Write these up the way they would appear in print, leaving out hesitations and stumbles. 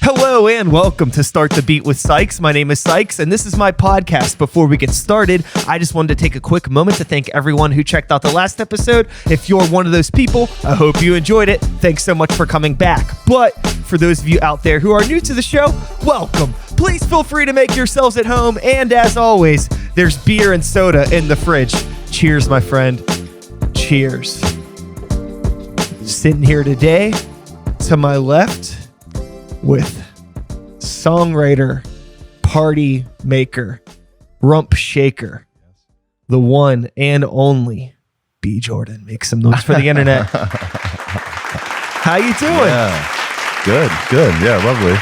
Hello and welcome to Start the Beat with Sykes. My name is Sykes and this is my podcast. Before we get started, I just wanted to take a quick moment to thank everyone who checked out the last episode. If you're one of those people, I hope you enjoyed it. Thanks so much for coming back. But for those of you out there who are new to the show, welcome. Please feel free to make yourselves at home. And as always, there's beer and soda in the fridge. Cheers, my friend. Cheers. Sitting here today to my left with songwriter, party maker, rump shaker, the one and only Bjordan. Make some noise for the internet. How you doing? Yeah, good. Yeah, lovely.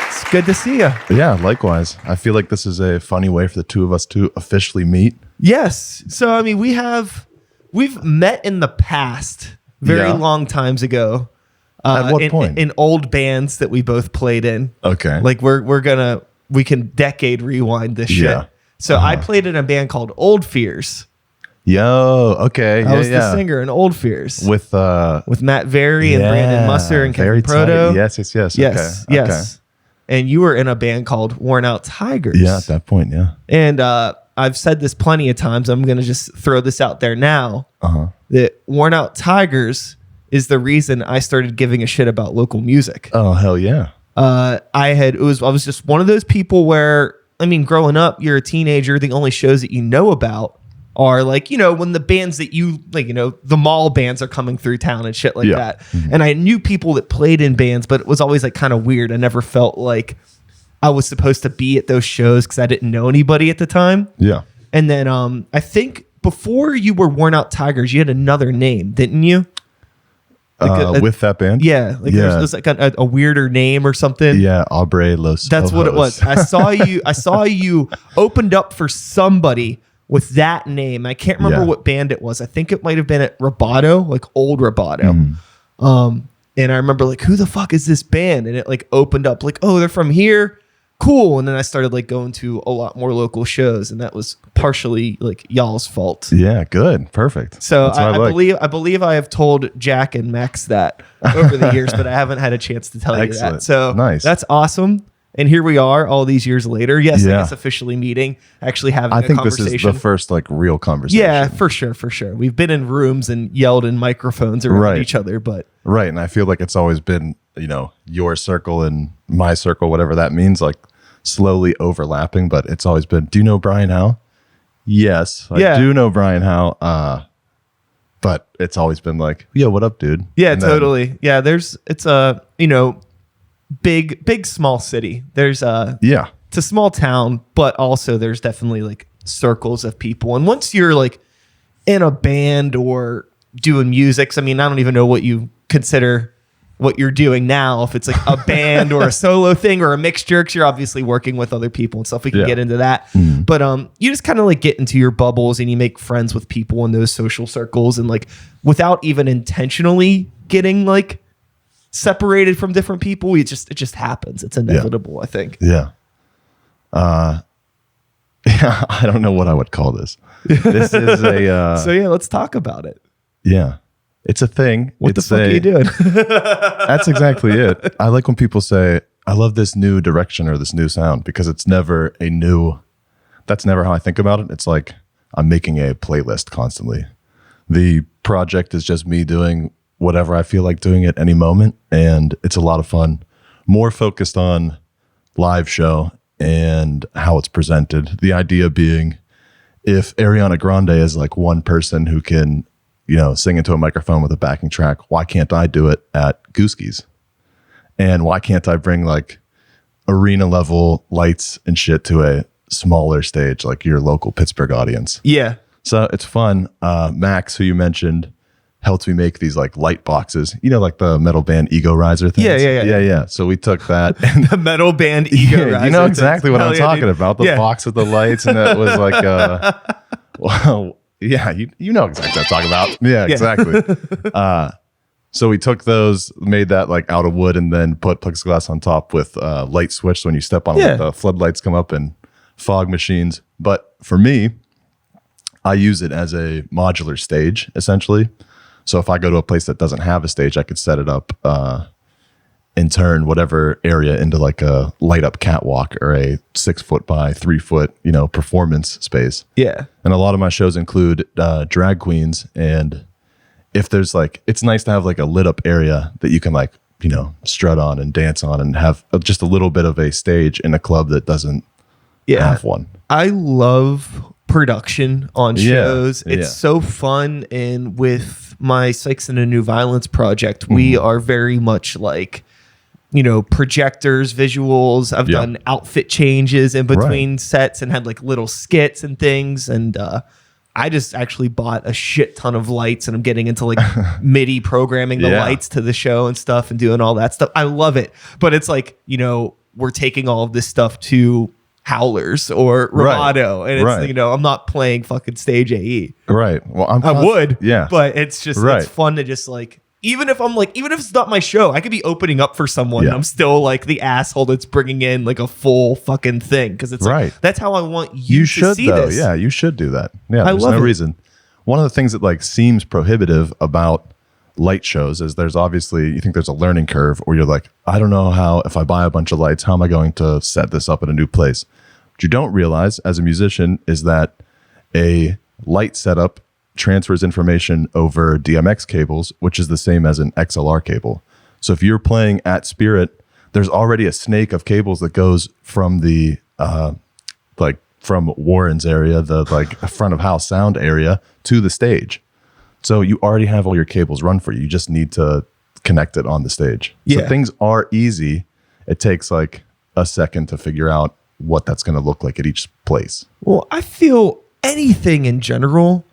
It's good to see you. Yeah, likewise. I feel like this is a funny way for the two of us to officially meet. Yes. So, I mean, we've met in the past very long times ago. At what point? In old bands that we both played in. Okay. Like we can decade rewind this shit. Yeah. So I played in a band called Old Fears. Yo, okay. I was the singer in Old Fears. With Matt Very and Brandon Musser and Kevin Proto. Yes. Yes. Okay. And you were in a band called Worn Out Tigers. Yeah, at that point, yeah. And I've said this plenty of times. I'm going to just throw this out there now. That Worn Out Tigers is the reason I started giving a shit about local music. Oh, hell yeah. I was just one of those people where, I mean, growing up, you're a teenager, the only shows that you know about are like, when the bands that you like, the mall bands are coming through town and shit like that. Mm-hmm. And I knew people that played in bands, but it was always like kind of weird. I never felt like I was supposed to be at those shows because I didn't know anybody at the time. Yeah. And then I think before you were Worn Out Tigers, you had another name, didn't you? Like with that band? Yeah. There's like a weirder name or something. Yeah. Abre Los That's Ojos. what it was. I saw you opened up for somebody with that name. I can't remember what band it was. I think it might have been at Roboto, like old Roboto. And I remember like, who the fuck is this band? And it like opened up like, oh, they're from here. Cool. And then I started like going to a lot more local shows, and that was partially like y'all's fault. Yeah, good. Perfect. So I believe I have told Jack and Max that over the years, but I haven't had a chance to tell you that. So nice. That's awesome. And here we are all these years later. Yes, I guess officially meeting, actually having a conversation. This is the first like real conversation. Yeah, for sure. We've been in rooms and yelled in microphones around each other, but right. And I feel like it's always been, your circle and my circle, whatever that means, like slowly overlapping, but it's always been, do you know Brian Howe? Yes, I do know Brian Howe. But it's always been like, yo, what up, dude? Yeah, totally. Yeah, it's a, big small city. There's it's a small town, but also there's definitely like circles of people. And once you're like in a band or doing music, I mean, I don't even know what you consider what you're doing now, if it's like a band or a solo thing or a mixture, because you're obviously working with other people and stuff. We can get into that. But you just kind of like get into your bubbles and you make friends with people in those social circles, and like without even intentionally getting like separated from different people, it just happens. It's inevitable, I think. Yeah. I don't know what I would call this. This is a so yeah, let's talk about it. Yeah. It's a thing. What the fuck are you doing? That's exactly it. I like when people say, I love this new direction or this new sound, because it's never that's never how I think about it. It's like I'm making a playlist constantly. The project is just me doing whatever I feel like doing at any moment. And it's a lot of fun, more focused on live show and how it's presented. The idea being, if Ariana Grande is like one person who can, sing into a microphone with a backing track, why can't I do it at Gooski's? And why can't I bring like arena level lights and shit to a smaller stage, like your local Pittsburgh audience? Yeah. So it's fun. Max, who you mentioned, helped me make these like light boxes, like the metal band Ego Riser things. Yeah. So we took that. And the metal band Ego Riser. You know exactly what I'm talking dude. about. The box with the lights, and that was like, well, yeah, you know exactly what I'm talking about. Yeah, exactly. So we took those, made that like out of wood, and then put plexiglass on top with light switch. So when you step on it, the floodlights come up and fog machines. But for me, I use it as a modular stage, essentially. So if I go to a place that doesn't have a stage, I could set it up and turn whatever area into like a light up catwalk or a 6 foot by 3 foot, performance space. Yeah. And a lot of my shows include drag queens. And if there's like, it's nice to have like a lit up area that you can like, strut on and dance on and have just a little bit of a stage in a club that doesn't have one. I love production on shows. It's so fun. And with my Sykes and a New Violence project, we are very much like, projectors, visuals. I've done outfit changes in between sets and had like little skits and things. And I just actually bought a shit ton of lights, and I'm getting into like MIDI programming the lights to the show and stuff and doing all that stuff. I love it. But it's like, we're taking all of this stuff to Howlers or Ramato, and it's I'm not playing fucking stage AE. Right. Well, I would. Yeah. But it's just it's fun to just like, even if it's not my show, I could be opening up for someone and I'm still like the asshole that's bringing in like a full fucking thing, because it's like, that's how I want you to see this. Yeah, you should do that. Yeah, there's no reason. One of the things that like seems prohibitive about light shows is there's obviously, you think there's a learning curve, or you're like, I don't know how, if I buy a bunch of lights, how am I going to set this up in a new place? What you don't realize as a musician is that a light setup transfers information over DMX cables, which is the same as an XLR cable. So if you're playing at Spirit, there's already a snake of cables that goes from the from Warren's area, the like front of house sound area, to the stage. So you already have all your cables run for you. You just need to connect it on the stage. So things are easy. It takes like a second to figure out what that's going to look like at each place. Well, I feel anything in general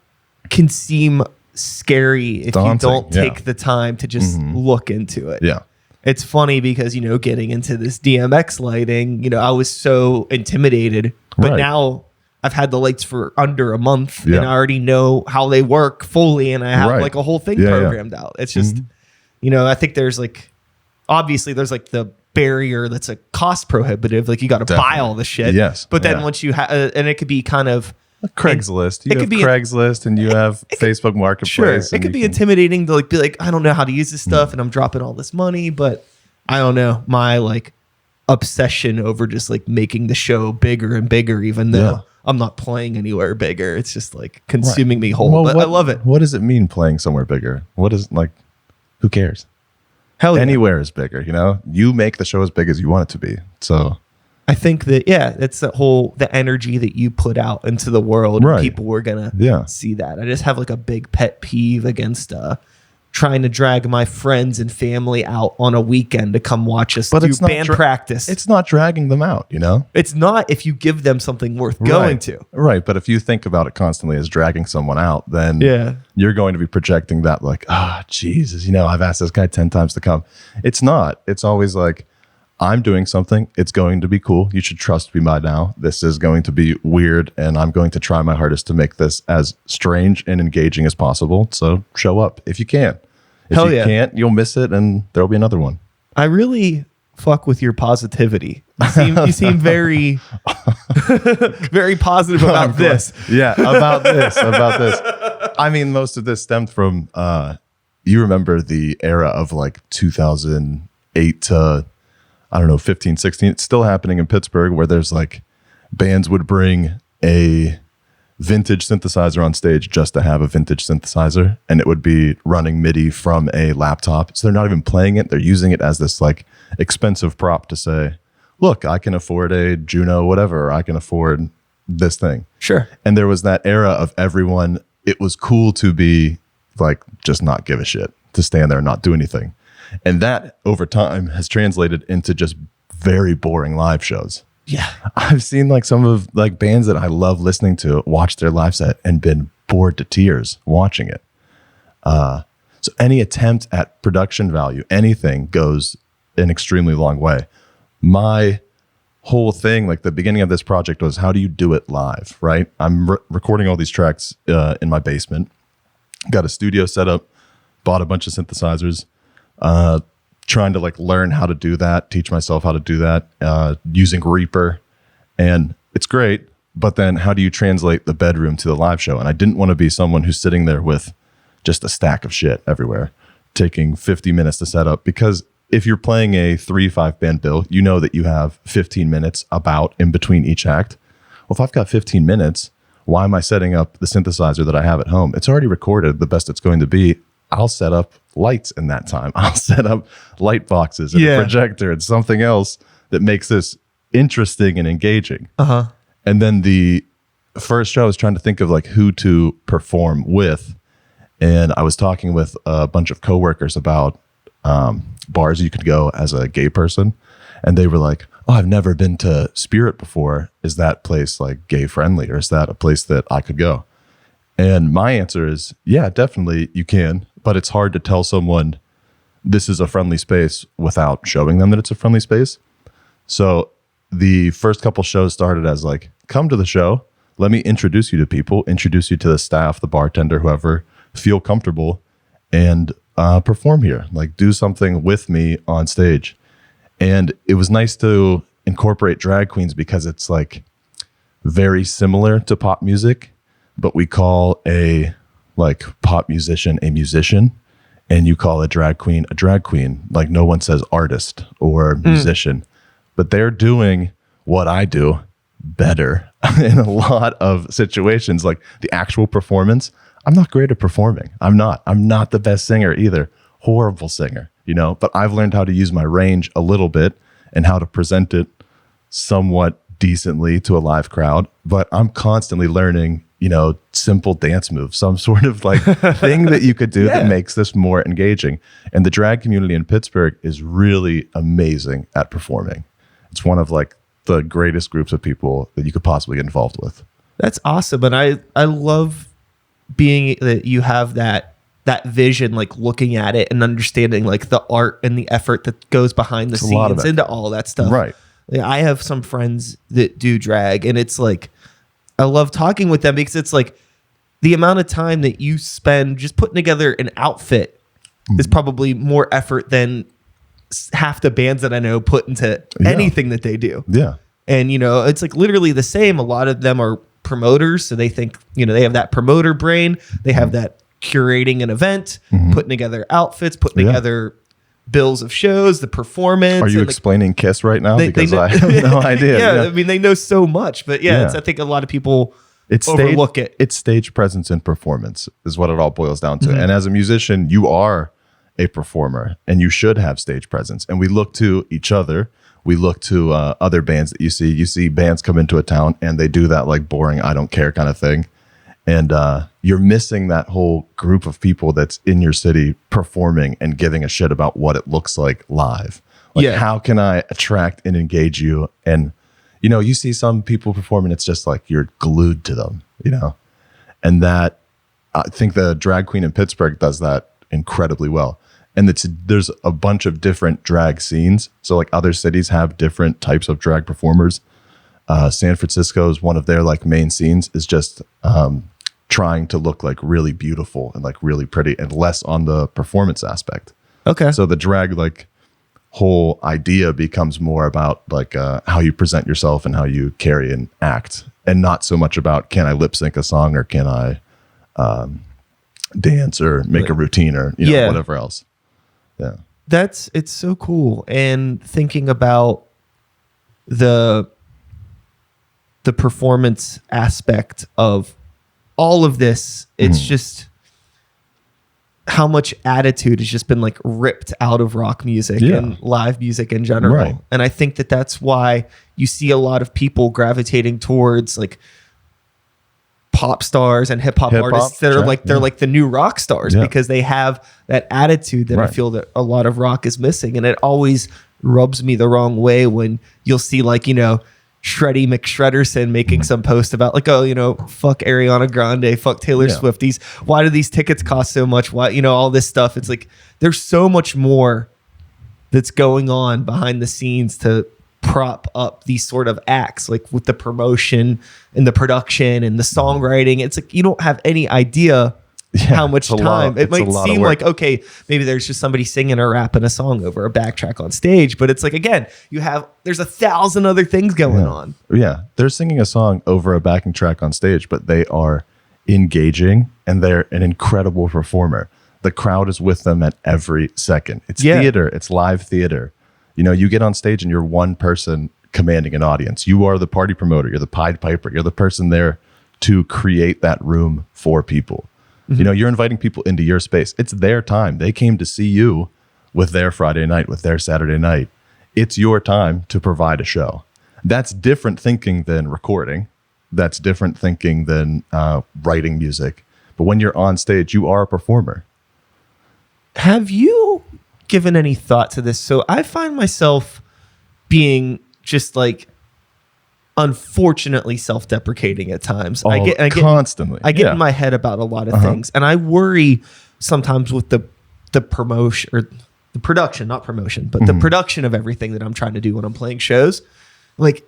can seem scary if daunting, you don't take the time to just look into it. Yeah. It's funny because, getting into this DMX lighting, I was so intimidated, but now I've had the lights for under a month and I already know how they work fully, and I have like a whole thing programmed out. It's just, I think there's like, obviously there's like the barrier that's a cost prohibitive. Like you got to buy all the shit. Yes. But then once you have, and it could be kind of, Craigslist. You have Craigslist and you have Facebook Marketplace. Sure, it could be intimidating to like be like, I don't know how to use this stuff and I'm dropping all this money, but I don't know. My like obsession over just like making the show bigger and bigger, even though I'm not playing anywhere bigger. It's just like consuming me whole. But I love it. What does it mean playing somewhere bigger? What is like, who cares? Hell yeah. Anywhere is bigger, You make the show as big as you want it to be. So I think that, it's the energy that you put out into the world. Right. People were going to see that. I just have like a big pet peeve against trying to drag my friends and family out on a weekend to come watch us do band practice. It's not dragging them out, It's not if you give them something worth going to. Right. But if you think about it constantly as dragging someone out, then you're going to be projecting that like, Jesus, I've asked this guy 10 times to come. It's not. It's always like, I'm doing something. It's going to be cool. You should trust me by now. This is going to be weird, and I'm going to try my hardest to make this as strange and engaging as possible. So show up if you can. If you can't, you'll miss it, and there'll be another one. I really fuck with your positivity. You seem very, very positive about this. Yeah, about this. I mean, most of this stemmed from, you remember the era of like 2008 to, 15, 16. It's still happening in Pittsburgh, where there's like bands would bring a vintage synthesizer on stage just to have a vintage synthesizer, and it would be running MIDI from a laptop. So they're not even playing it. They're using it as this like expensive prop to say, look, I can afford a Juno, whatever. I can afford this thing. Sure. And there was that era of everyone. It was cool to be like, just not give a shit, to stand there and not do anything. And that over time has translated into just very boring live shows. Yeah. I've seen like some of like bands that I love listening to watch their live set and been bored to tears watching it. So any attempt at production value, anything, goes an extremely long way. My whole thing, like the beginning of this project, was how do you do it live, right? I'm recording all these tracks in my basement, got a studio set up, bought a bunch of synthesizers, trying to like learn how to do that, teach myself how to do that, using Reaper, and it's great. But then how do you translate the bedroom to the live show? And I didn't want to be someone who's sitting there with just a stack of shit everywhere, taking 50 minutes to set up, because if you're playing a 3-5 band bill, you know that you have 15 minutes about in between each act. Well, if I've got 15 minutes, why am I setting up the synthesizer that I have at home? It's already recorded the best it's going to be. I'll set up lights in that time. I'll set up light boxes and a projector and something else that makes this interesting and engaging. And then the first show, I was trying to think of like who to perform with. And I was talking with a bunch of coworkers about bars you could go as a gay person. And they were like, oh, I've never been to Spirit before. Is that place like gay friendly, or is that a place that I could go? And my answer is, yeah, definitely you can. But it's hard to tell someone this is a friendly space without showing them that it's a friendly space. So the first couple shows started as like, come to the show. Let me introduce you to people, introduce you to the staff, the bartender, whoever, feel comfortable and perform here. Like do something with me on stage. And it was nice to incorporate drag queens because it's like very similar to pop music, but we call a like pop musician a musician, and you call a drag queen. Like no one says artist or musician, but they're doing what I do better in a lot of situations. Like the actual performance, I'm not great at performing. I'm not the best singer either. Horrible singer, you know, but I've learned how to use my range a little bit and how to present it somewhat decently to a live crowd. But I'm constantly learning, you know, simple dance moves, some sort of like thing that you could do that makes this more engaging. And the drag community in Pittsburgh is really amazing at performing. It's one of like the greatest groups of people that you could possibly get involved with. That's awesome. And I love being that you have that vision, like looking at it and understanding like the art and the effort that goes behind the scenes into all that stuff. Right. I have some friends that do drag, and it's like, I love talking with them because it's like the amount of time that you spend just putting together an outfit is probably more effort than half the bands that I know put into anything that they do. Yeah. And, you know, it's like literally the same. A lot of them are promoters. So they think, you know, they have that promoter brain. They have that curating an event, putting together outfits, putting together bills of shows, the performance. Are you explaining Kiss right now? Because I have no idea. Yeah, I mean, they know so much. But it's, I think a lot of people overlook it. It's stage presence and performance is what it all boils down to. And as a musician, you are a performer and you should have stage presence. And we look to each other. We look to other bands that you see. You see bands come into a town and they do that like boring, I don't care kind of thing. And you're missing that whole group of people that's in your city performing and giving a shit about what it looks like live. Like, how can I attract and engage you? And, you know, you see some people perform and it's just like you're glued to them, you know? And that, I think the drag queen in Pittsburgh does that incredibly well. And there's a bunch of different drag scenes. So like other cities have different types of drag performers. San Francisco is one of their like main scenes is just trying to look like really beautiful and like really pretty and less on the performance aspect. Okay. So the drag like whole idea becomes more about like how you present yourself and how you carry and act, and not so much about can I lip sync a song or can I dance or make a routine or you know whatever else. Yeah. It's so cool. And thinking about the performance aspect of all of this, it's just how much attitude has just been like ripped out of rock music and live music in general. Right. And I think that that's why you see a lot of people gravitating towards like pop stars and hip hop artists that are like, they're like the new rock stars because they have that attitude that I feel that a lot of rock is missing. And it always rubs me the wrong way when you'll see like, you know, Shreddy McShredderson making some post about like, oh, you know, fuck Ariana Grande, fuck Taylor Swift. Why do these tickets cost so much? Why, you know, all this stuff. It's like, there's so much more that's going on behind the scenes to prop up these sort of acts, like with the promotion and the production and the songwriting. It's like, you don't have any idea how much time it might seem like. Okay, maybe there's just somebody singing or rapping a song over a backtrack on stage, but it's like, again, there's 1,000 other things going on. Yeah, they're singing a song over a backing track on stage, but they are engaging and they're an incredible performer. the crowd is with them at every second. It's theater. It's live theater. You know, you get on stage and you're one person commanding an audience. You are the party promoter. You're the Pied Piper. You're the person there to create that room for people. You know, you're inviting people into your space. It's their time. They came to see you with their Friday night, with their Saturday night. It's your time to provide a show. That's different thinking than recording. That's different thinking than writing music. But when you're on stage, you are a performer. Have you given any thought to this? So I find myself being just like unfortunately self-deprecating at times. I get constantly. I get in my head about a lot of things, and I worry sometimes with the promotion or the production, not promotion, but the production of everything that I'm trying to do when I'm playing shows. Like,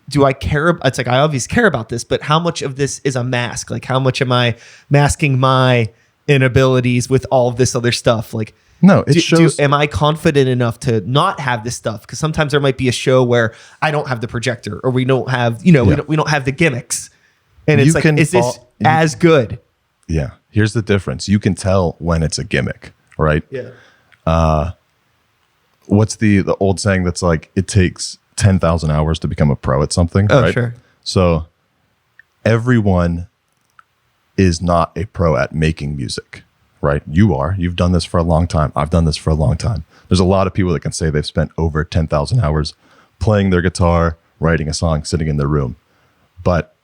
do I care? It's like, I obviously care about this, but how much of this is a mask? Like, how much am I masking my inabilities with all of this other stuff? Like, no, it shows. Am I confident enough to not have this stuff? Because sometimes there might be a show where I don't have the projector, or we don't have, we don't have the gimmicks, and it's is this as good? Yeah. Here's the difference. You can tell when it's a gimmick, right? Yeah. What's the old saying that's like, it takes 10,000 hours to become a pro at something, oh, right? Sure. So everyone is not a pro at making music, right? You are. You've done this for a long time. I've done this for a long time. There's a lot of people that can say they've spent over 10,000 hours playing their guitar, writing a song, sitting in their room. But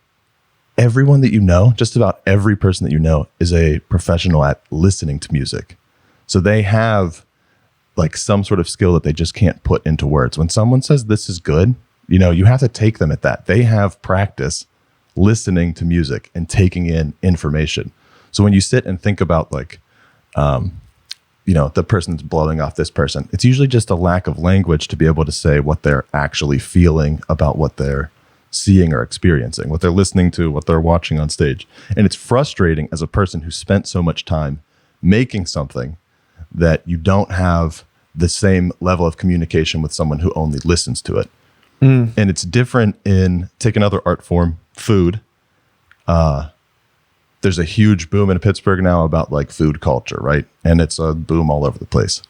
everyone that you know, just about every person that you know, is a professional at listening to music. So they have like some sort of skill that they just can't put into words. When someone says this is good, you have to take them at that. They have practice listening to music and taking in information. So when you sit and think about like, the person's blowing off this person, it's usually just a lack of language to be able to say what they're actually feeling about what they're seeing or experiencing, what they're listening to, what they're watching on stage. And it's frustrating as a person who spent so much time making something that you don't have the same level of communication with someone who only listens to it. And it's different take another art form, food. There's a huge boom in Pittsburgh now about like food culture, right? And it's a boom all over the place.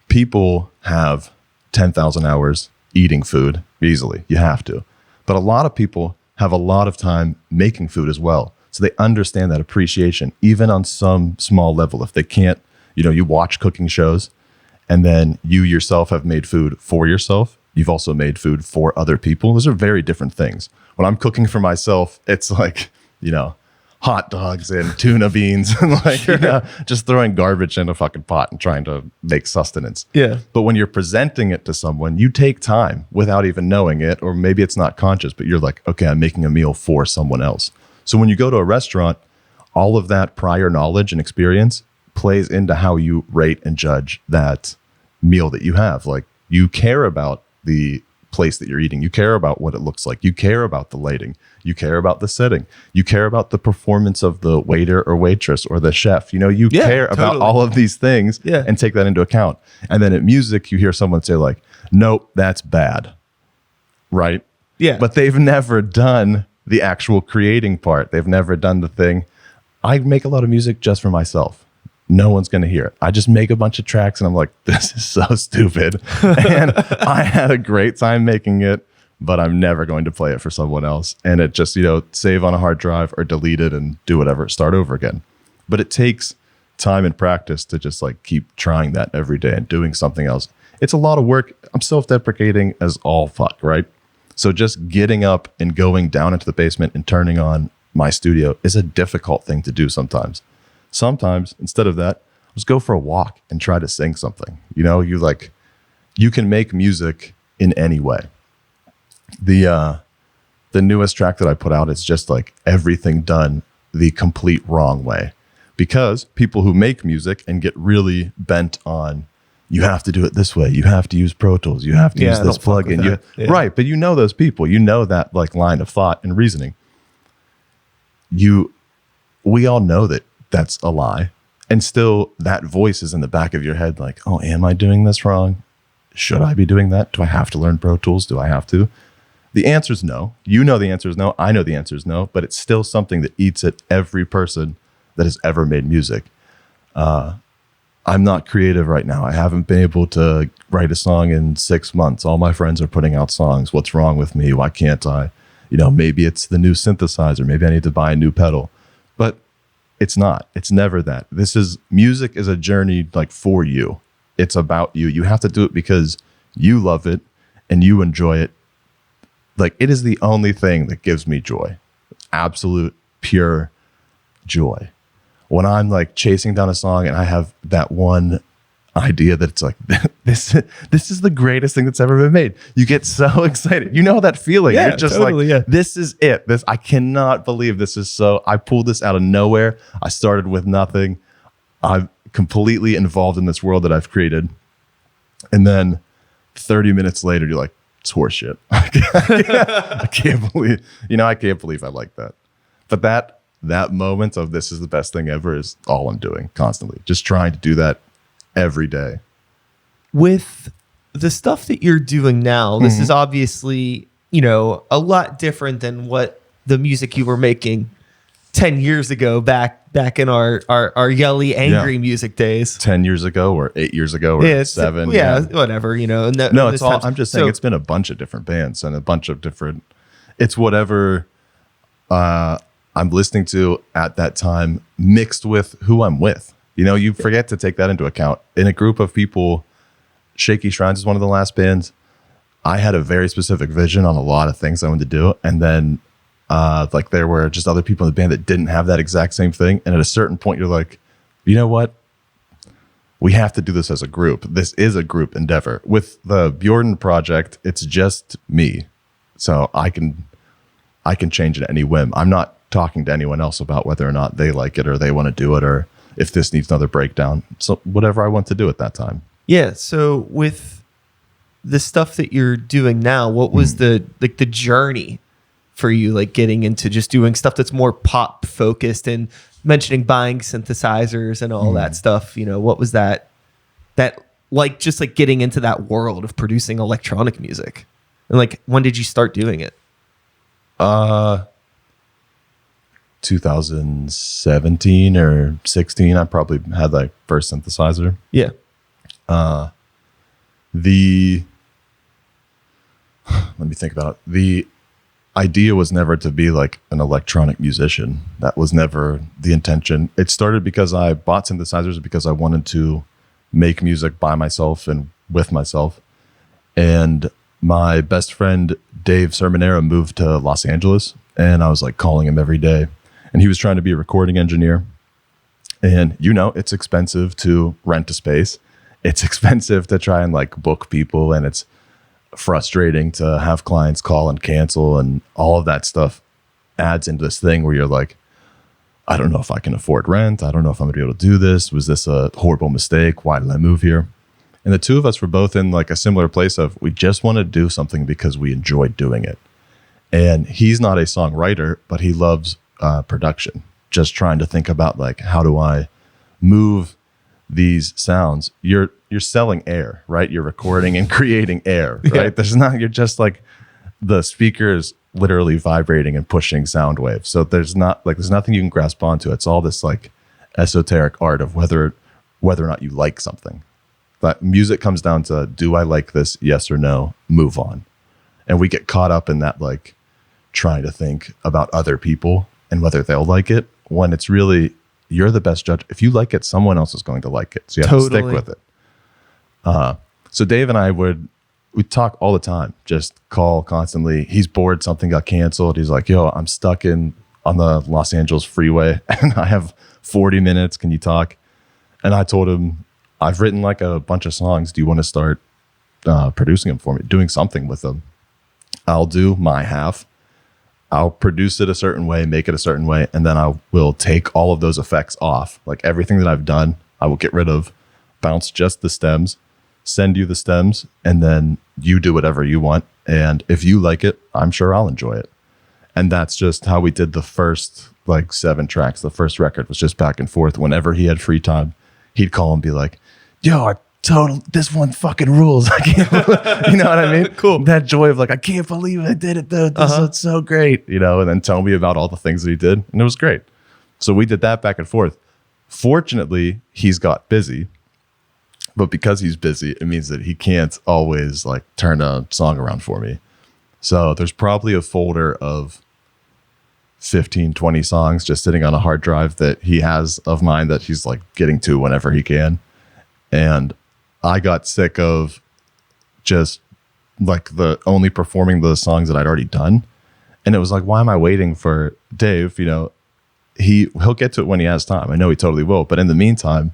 People have 10,000 hours eating food easily. You have to. But a lot of people have a lot of time making food as well. So they understand that appreciation, even on some small level. If they can't, you watch cooking shows and then you yourself have made food for yourself. You've also made food for other people. Those are very different things. When I'm cooking for myself, it's like, hot dogs and tuna beans and like, just throwing garbage in a fucking pot and trying to make sustenance. Yeah. But when you're presenting it to someone, you take time without even knowing it, or maybe it's not conscious, but you're like, okay, I'm making a meal for someone else. So when you go to a restaurant, all of that prior knowledge and experience plays into how you rate and judge that meal that you have. Like, you care about the place that you're eating. You care about what it looks like. You care about the lighting. You care about the setting. You care about the performance of the waiter or waitress or the chef. You care about all of these things and take that into account. And then at music, you hear someone say like, nope, that's bad. Right? Yeah. But they've never done the actual creating part. They've never done the thing. I make a lot of music just for myself. No one's going to hear it. I just make a bunch of tracks and I'm like, this is so stupid. And I had a great time making it, but I'm never going to play it for someone else. And it just, save on a hard drive or delete it and do whatever, start over again. But it takes time and practice to just like keep trying that every day and doing something else. It's a lot of work. I'm self-deprecating as all fuck, right? So just getting up and going down into the basement and turning on my studio is a difficult thing to do sometimes. Sometimes, instead of that, just go for a walk and try to sing something. You can make music in any way. The newest track that I put out is just like everything done the complete wrong way. Because people who make music and get really bent on, you have to do it this way. You have to use Pro Tools. You have to use this plugin. Right, but those people. That like line of thought and reasoning. We all know that that's a lie. And still that voice is in the back of your head like, oh, am I doing this wrong? Should I be doing that? Do I have to learn Pro Tools? Do I have to? The answer is no. The answer is no. I know the answer is no, but it's still something that eats at every person that has ever made music. I'm not creative right now. I haven't been able to write a song in 6 months. All my friends are putting out songs. What's wrong with me? Why can't I? Maybe it's the new synthesizer. Maybe I need to buy a new pedal. But it's not. It's never that. Music is a journey like for you. It's about you. You have to do it because you love it and you enjoy it. Like, it is the only thing that gives me joy. Absolute, pure joy. When I'm like chasing down a song and I have that one idea that it's like, this is the greatest thing that's ever been made. You get so excited. You know that feeling. Yeah, you're just totally, like, this is it. I cannot believe this is I pulled this out of nowhere. I started with nothing. I'm completely involved in this world that I've created. And then 30 minutes later, you're like, it's horseshit. I can't believe, I can't believe I like that. But that moment of this is the best thing ever is all I'm doing constantly. Just trying to do that every day. With the stuff that you're doing now, this is obviously, a lot different than what the music you were making 10 years ago back in our yelly, angry music days. 10 years ago or 8 years ago or 7. Whatever, No, it's all, I'm just saying it's been a bunch of different bands and a bunch of different, it's whatever I'm listening to at that time mixed with who I'm with. You forget to take that into account. In a group of people, Shaky Shrines is one of the last bands. I had a very specific vision on a lot of things I wanted to do. And then there were just other people in the band that didn't have that exact same thing. And at a certain point, you're like, you know what? We have to do this as a group. This is a group endeavor. With the Bjordan project, it's just me. So I can change it at any whim. I'm not talking to anyone else about whether or not they like it or they want to do it or if this needs another breakdown. So whatever I want to do at that time. Yeah. So with the stuff that you're doing now, what was the journey for you, like getting into just doing stuff that's more pop focused and mentioning buying synthesizers and all that stuff? What was that like, just like getting into that world of producing electronic music? And like, when did you start doing it? 2017 or 16, I probably had like first synthesizer. Yeah. Let me think about it. The idea was never to be like an electronic musician. That was never the intention. It started because I bought synthesizers because I wanted to make music by myself and with myself. And my best friend, Dave Sermonero, moved to Los Angeles, and I was like calling him every day. And he was trying to be a recording engineer. And it's expensive to rent a space. It's expensive to try and like book people. And it's frustrating to have clients call and cancel. And all of that stuff adds into this thing where you're like, I don't know if I can afford rent. I don't know if I'm going to be able to do this. Was this a horrible mistake? Why did I move here? And the two of us were both in like a similar place of we just want to do something because we enjoyed doing it. And he's not a songwriter, but he loves production, just trying to think about like, how do I move these sounds? You're selling air, right? You're recording and creating air, right? Yeah. You're just like the speaker is literally vibrating and pushing sound waves. So there's nothing you can grasp onto. It's all this like esoteric art of whether or not you like something. But music comes down to, do I like this? Yes or no, move on. And we get caught up in that, like trying to think about other people and whether they'll like it, when it's really, you're the best judge. If you like it, someone else is going to like it. So you have to stick with it. So Dave and I we talk all the time, just call constantly. He's bored. Something got canceled. He's like, yo, I'm stuck on the Los Angeles freeway and I have 40 minutes. Can you talk? And I told him, I've written like a bunch of songs. Do you want to start producing them for me, doing something with them? I'll do my half. I'll produce it a certain way, make it a certain way, and then I will take all of those effects off. Like everything that I've done, I will get rid of, bounce just the stems, send you the stems, and then you do whatever you want. And if you like it, I'm sure I'll enjoy it. And that's just how we did the first like 7 tracks. The first record was just back and forth. Whenever he had free time, he'd call and be like, yo, this one fucking rules. I can't, you know what I mean? Cool. That joy of like, I can't believe I did it, dude. This is so great, and then tell me about all the things that he did. And it was great. So we did that back and forth. Fortunately, he's got busy. But because he's busy, it means that he can't always like turn a song around for me. So there's probably a folder of 15, 20 songs just sitting on a hard drive that he has of mine that he's like getting to whenever he can. And I got sick of just like the only performing the songs that I'd already done. And it was like, why am I waiting for Dave? You know, he'll get to it when he has time. I know he totally will. But in the meantime,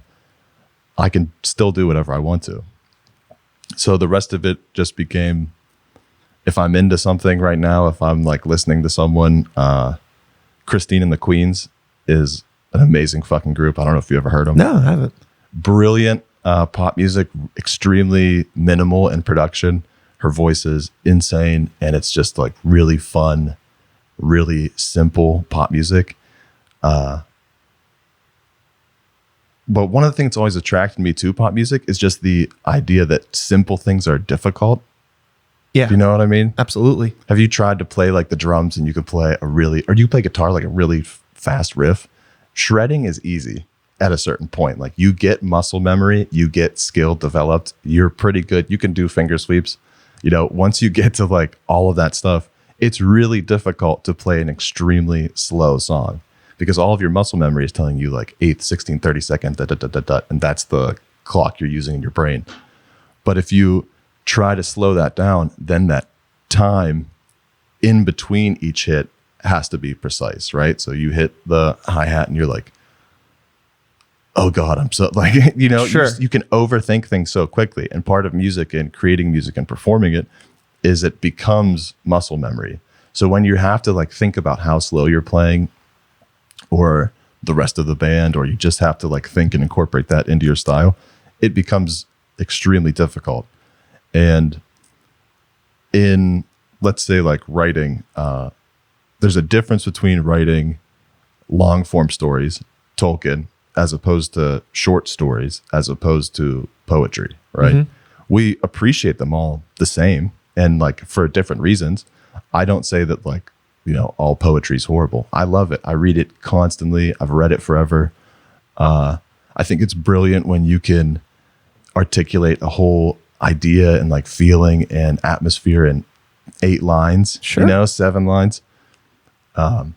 I can still do whatever I want to. So the rest of it just became, if I'm into something right now, if I'm like listening to someone, Christine and the Queens is an amazing fucking group. I don't know if you ever heard them. No, I haven't. Brilliant pop music, extremely minimal in production. Her voice is insane, and it's just like really fun, really simple pop music. But one of the things that's always attracted me to pop music is just the idea that simple things are difficult. Yeah. Do you know what I mean? Absolutely. Have you tried to play like the drums and you could play or do you play guitar like a really fast riff? Shredding is easy at a certain point. Like you get muscle memory, you get skill developed, you're pretty good. You can do finger sweeps. You know, once you get to like all of that stuff, it's really difficult to play an extremely slow song. Because all of your muscle memory is telling you like 8th, 16th, 32nd, da, da, da, da, da, and that's the clock you're using in your brain. But if you try to slow that down, then that time in between each hit has to be precise, right? So you hit the hi-hat and you're like, oh God, I'm so like, you know, sure. You can overthink things so quickly. And part of music and creating music and performing it is it becomes muscle memory. So when you have to like think about how slow you're playing, or the rest of the band, or you just have to like think and incorporate that into your style, it becomes extremely difficult. And in, let's say like writing, there's a difference between writing long form stories, Tolkien, as opposed to short stories, as opposed to poetry, right? Mm-hmm. We appreciate them all the same and like for different reasons. I don't say that like, you know, all poetry is horrible. I love it. I read it constantly. I've read it forever. I think it's brilliant when you can articulate a whole idea and like feeling and atmosphere in 8 lines, sure. You know, 7 lines. And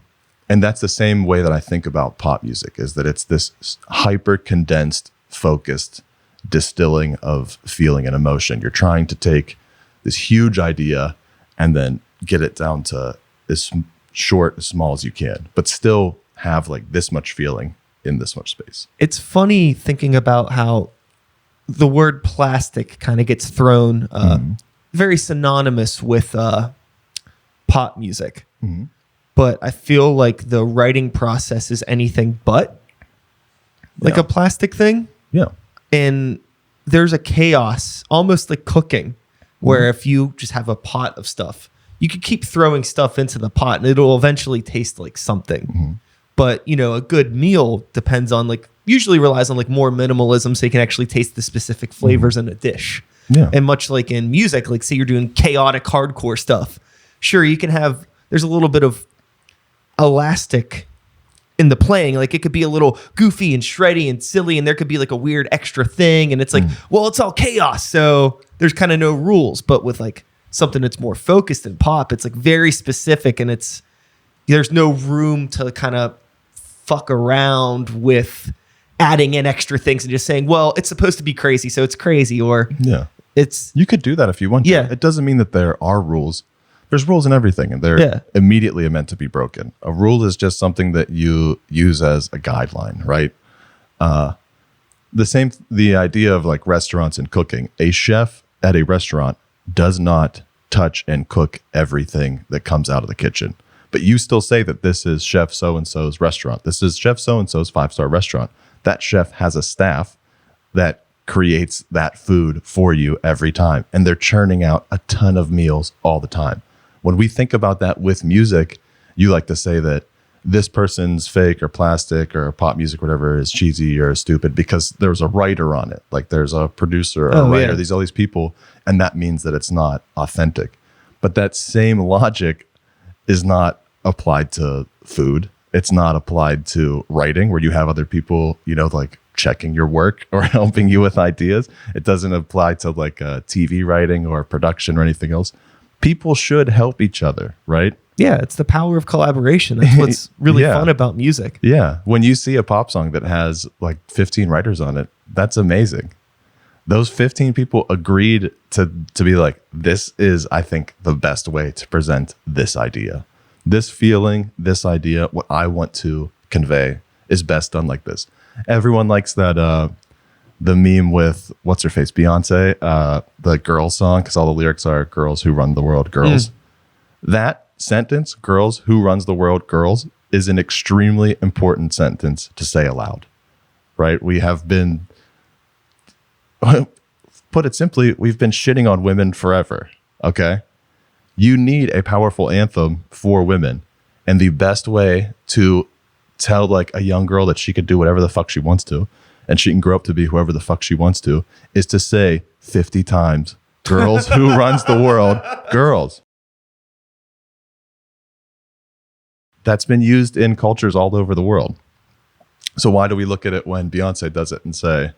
that's the same way that I think about pop music, is that it's this hyper condensed, focused distilling of feeling and emotion. You're trying to take this huge idea and then get it down to as short, as small as you can, but still have like this much feeling in this much space. It's funny thinking about how the word plastic kind of gets thrown very synonymous with pop music. Mm-hmm. But I feel like the writing process is anything but like a plastic thing. Yeah. And there's a chaos, almost like cooking, where if you just have a pot of stuff, you could keep throwing stuff into the pot and it'll eventually taste like something. Mm-hmm. But, you know, a good meal depends on like, usually relies on like more minimalism so you can actually taste the specific flavors in a dish. Yeah. And much like in music, like say you're doing chaotic hardcore stuff. Sure, you can have, there's a little bit of elastic in the playing. Like it could be a little goofy and shreddy and silly and there could be like a weird extra thing. And it's like, well, it's all chaos. So there's kind of no rules. But with like something that's more focused in pop, it's like very specific and there's no room to kind of fuck around with adding in extra things and just saying, well, it's supposed to be crazy, so it's crazy, or you could do that if you want to. It doesn't mean that there are rules. There's rules in everything and they're immediately meant to be broken. A rule is just something that you use as a guideline, right? The idea of like restaurants and cooking. A chef at a restaurant does not touch and cook everything that comes out of the kitchen. But you still say that this is Chef so-and-so's restaurant. This is Chef so-and-so's 5-star restaurant. That chef has a staff that creates that food for you every time. And they're churning out a ton of meals all the time. When we think about that with music, you like to say that this person's fake or plastic or pop music, whatever, is cheesy or stupid because there's a writer on it. Like there's a producer or a writer, all these people. And that means that it's not authentic. But that same logic is not applied to food It's not applied to writing where you have other people, like checking your work or helping you with ideas. It doesn't apply to like TV writing or production or anything else. People should help each other, right? Yeah, it's the power of collaboration. That's what's really fun about music. Yeah. When you see a pop song that has like 15 writers on it, that's amazing. Those 15 people agreed to be like, this is, I think, the best way to present this idea. This feeling, this idea, what I want to convey is best done like this. Everyone likes that the meme with what's her face, Beyonce, the girls song, because all the lyrics are girls who run the world, girls. That sentence, girls who runs the world, girls, is an extremely important sentence to say aloud, right? We have been, put it simply, we've been shitting on women forever, okay? You need a powerful anthem for women. And the best way to tell like a young girl that she could do whatever the fuck she wants to, and she can grow up to be whoever the fuck she wants to, is to say 50 times, girls who runs the world, girls. That's been used in cultures all over the world. So why do we look at it when Beyonce does it and say,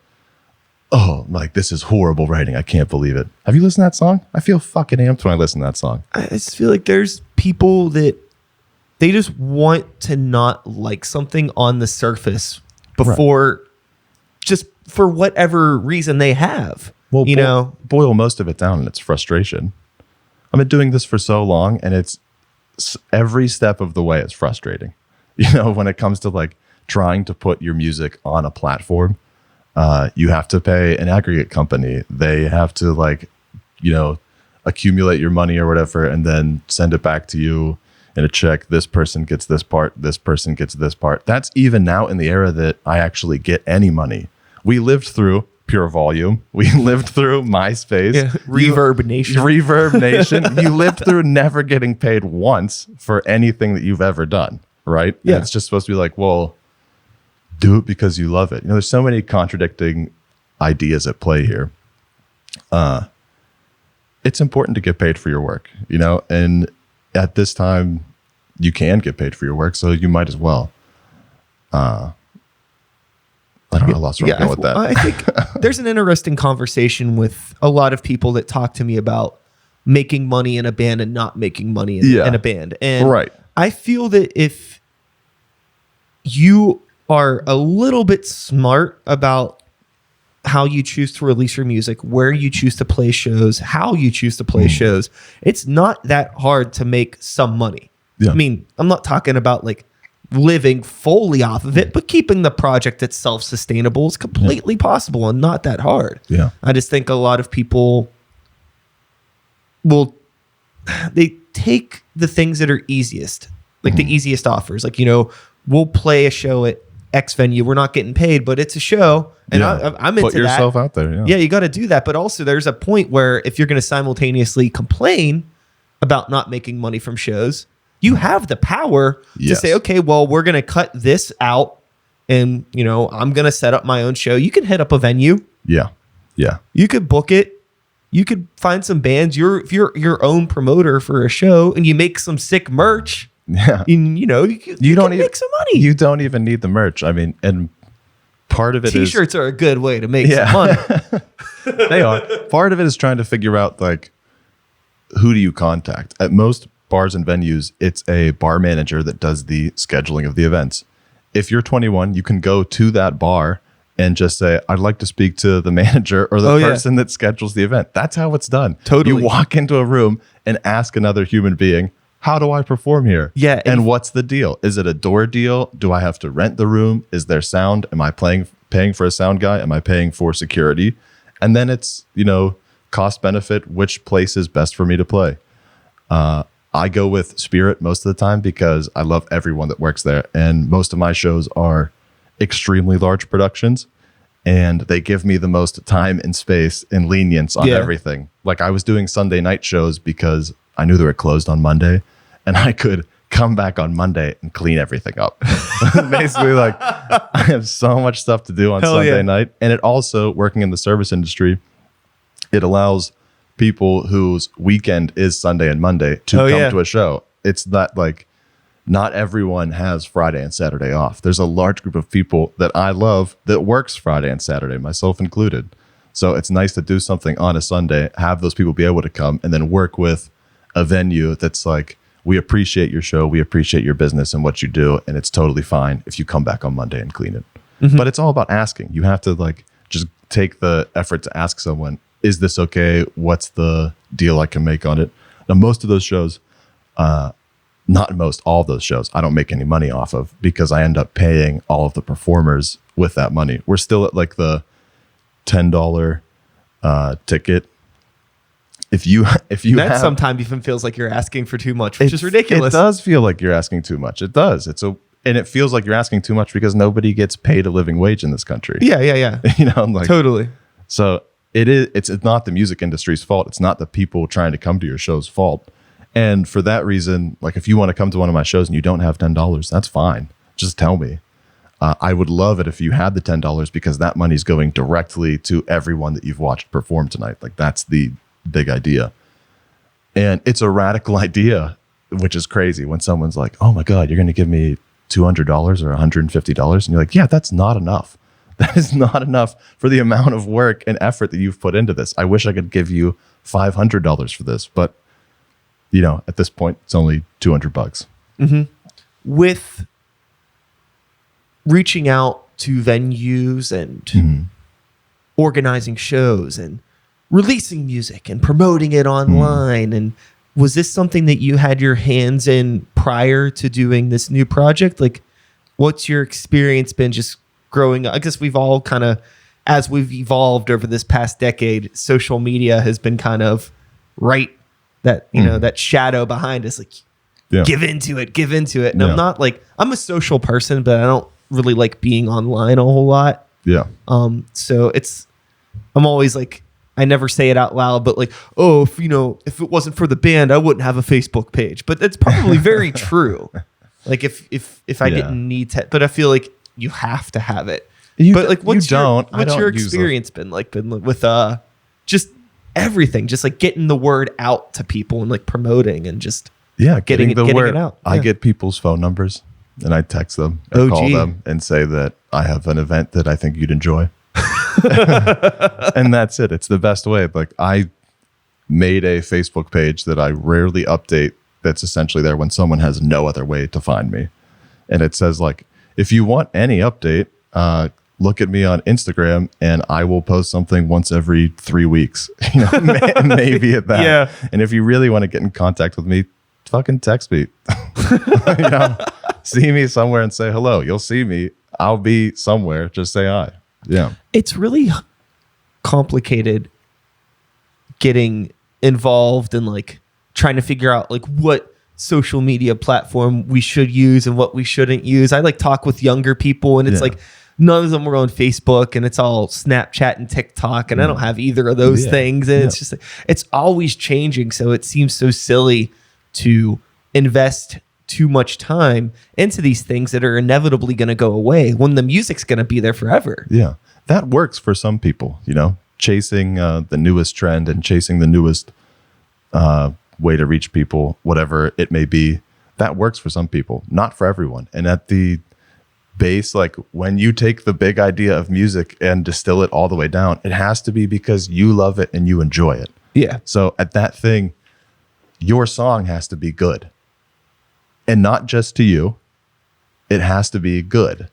oh, like, this is horrible writing. I can't believe it. Have you listened to that song? I feel fucking amped when I listen to that song. I just feel like there's people that they just want to not like something on the surface before, just for whatever reason they have. Well, boil most of it down and it's frustration. I've been doing this for so long and it's every step of the way it's frustrating. When it comes to like trying to put your music on a platform, you have to pay an aggregate company. They have to like, accumulate your money or whatever, and then send it back to you in a check. This person gets this part. This person gets this part. That's even now in the era that I actually get any money. We lived through Pure Volume. We lived through MySpace. Yeah, Reverb Nation. Reverb Nation. You lived through never getting paid once for anything that you've ever done, right? Yeah. And it's just supposed to be like, well, do it because you love it. There's so many contradicting ideas at play here. It's important to get paid for your work, and at this time you can get paid for your work, so you might as well. I don't know, I lost where I'm going with that. I think there's an interesting conversation with a lot of people that talk to me about making money in a band and not making money in a band. And right. I feel that if you are a little bit smart about how you choose to release your music, where you choose to play shows, how you choose to play shows, it's not that hard to make some money. Yeah. I mean, I'm not talking about like living fully off of it, but keeping the project itself sustainable is completely possible and not that hard. Yeah. I just think a lot of people they take the things that are easiest, like the easiest offers. Like, we'll play a show at X venue. We're not getting paid, but it's a show. And I'm into that. Put yourself out there. Yeah, you got to do that. But also there's a point where if you're going to simultaneously complain about not making money from shows, you have the power to say, okay, well, we're going to cut this out and, I'm going to set up my own show. You can hit up a venue. Yeah. Yeah. You could book it. You could find some bands. If you're your own promoter for a show and you make some sick merch, yeah, you don't make some money. You don't even need the merch. I mean, and part of it T-shirts are a good way to make some money. They are. Part of it is trying to figure out like, who do you contact? At most bars and venues, it's a bar manager that does the scheduling of the events. If you're 21, you can go to that bar and just say, I'd like to speak to the manager or the person that schedules the event. That's how it's done. Totally. You walk into a room and ask another human being, how do I perform here? Yeah. And what's the deal? Is it a door deal? Do I have to rent the room? Is there sound? Am I paying for a sound guy? Am I paying for security? And then it's, cost benefit, which place is best for me to play. I go with Spirit most of the time because I love everyone that works there. And most of my shows are extremely large productions. And they give me the most time and space and lenience on everything. Like I was doing Sunday night shows because I knew they were closed on Monday. And I could come back on Monday and clean everything up. Basically, like I have so much stuff to do on Sunday night. And it also, working in the service industry, it allows people whose weekend is Sunday and Monday to come to a show. It's not like not everyone has Friday and Saturday off. There's a large group of people that I love that works Friday and Saturday, myself included. So it's nice to do something on a Sunday, have those people be able to come, and then work with a venue that's like, we appreciate your show, we appreciate your business and what you do, and it's totally fine if you come back on Monday and clean it. Mm-hmm. But it's all about asking. You have to like just take the effort to ask someone, is this okay? What's the deal I can make on it? Now, most of those shows, all of those shows, I don't make any money off of because I end up paying all of the performers with that money. We're still at like the $10 ticket. If you that sometimes even feels like you're asking for too much, which is ridiculous. It does feel like you're asking too much. It does. And it feels like you're asking too much because nobody gets paid a living wage in this country. Yeah. You know, like totally. So it's not the music industry's fault. It's not the people trying to come to your show's fault. And for that reason, like if you want to come to one of my shows and you don't have $10, that's fine. Just tell me. I would love it if you had the $10 because that money's going directly to everyone that you've watched perform tonight. Like that's the big idea. And it's a radical idea, which is crazy when someone's like, oh my God, you're going to give me $200 or $150. And you're like, yeah, that's not enough. That is not enough for the amount of work and effort that you've put into this. I wish I could give you $500 for this, but you know, at this point, it's only $200. Mm-hmm. With reaching out to venues and organizing shows and releasing music and promoting it online, and was this something that you had your hands in prior to doing this new project? Like, what's your experience been just growing up? I guess we've all kind of, as we've evolved over this past decade, social media has been kind of that, you know, that shadow behind us, like, give into it. And I'm not like, I'm a social person, but I don't really like being online a whole lot. Yeah. So I'm always like, I never say it out loud, but like, oh, if it wasn't for the band, I wouldn't have a Facebook page. But that's probably very true. Like if I didn't need to, but I feel like you have to have it. But like, what's your experience been with just everything, just like getting the word out to people and like promoting and just getting it out. I get people's phone numbers and I text them and call them and say that I have an event that I think you'd enjoy. And that's it. It's the best way. Like I made a Facebook page that I rarely update. That's essentially there when someone has no other way to find me. And it says like, if you want any update, look at me on Instagram and I will post something once every 3 weeks, you know, maybe at that. Yeah. And if you really want to get in contact with me, fucking text me, you know, see me somewhere and say hello. You'll see me. I'll be somewhere. Just say hi. Yeah. It's really complicated getting involved and like trying to figure out like what social media platform we should use and what we shouldn't use. I like talk with younger people and it's like none of them are on Facebook and it's all Snapchat and TikTok and I don't have either of those things. And it's just, it's always changing. So it seems so silly to invest too much time into these things that are inevitably going to go away when the music's going to be there forever. Yeah. That works for some people, you know, chasing the newest trend and chasing the newest way to reach people, whatever it may be. That works for some people, not for everyone. And at the base, like when you take the big idea of music and distill it all the way down, it has to be because you love it and you enjoy it. Yeah. So at that thing, your song has to be good. And not just to you, it has to be good,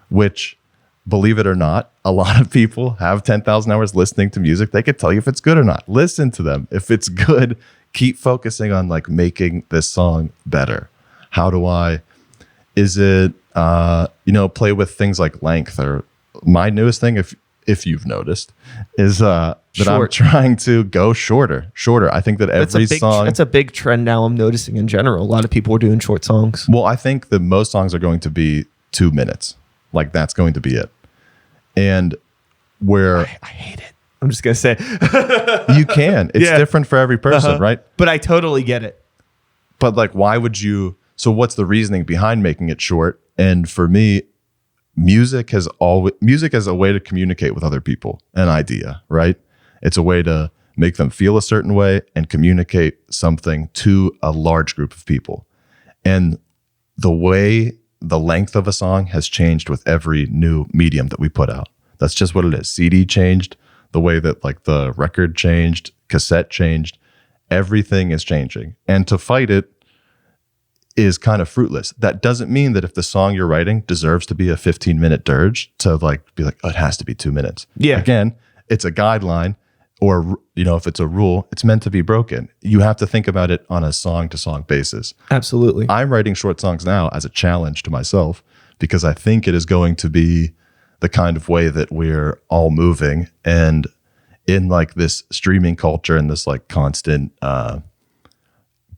which, believe it or not, a lot of people have 10,000 hours listening to music. They could tell you if it's good or not. Listen to them. If it's good, keep focusing on like making this song better. How do I, is it, play with things like length, or my newest thing, if you've noticed, is that I'm trying to go shorter. I think that every song... That's a big trend now I'm noticing in general. A lot of people are doing short songs. Well, I think that most songs are going to be 2 minutes. Like that's going to be it. And where... I hate it. I'm just going to say. You can. It's different for every person, right? But I totally get it. But like, why would you... So what's the reasoning behind making it short? And for me, music is a way to communicate with other people, an idea, right? It's a way to make them feel a certain way and communicate something to a large group of people. And the way the length of a song has changed with every new medium that we put out. That's just what it is. CD changed, the way that like the record changed, cassette changed, everything is changing. And to fight it is kind of fruitless. That doesn't mean that if the song you're writing deserves to be a 15-minute dirge to like be like, oh, it has to be 2 minutes. Yeah. Again, it's a guideline, or if it's a rule, it's meant to be broken. You have to think about it on a song to song basis. Absolutely. I'm writing short songs now as a challenge to myself because I think it is going to be the kind of way that we're all moving. And in like this streaming culture and this like constant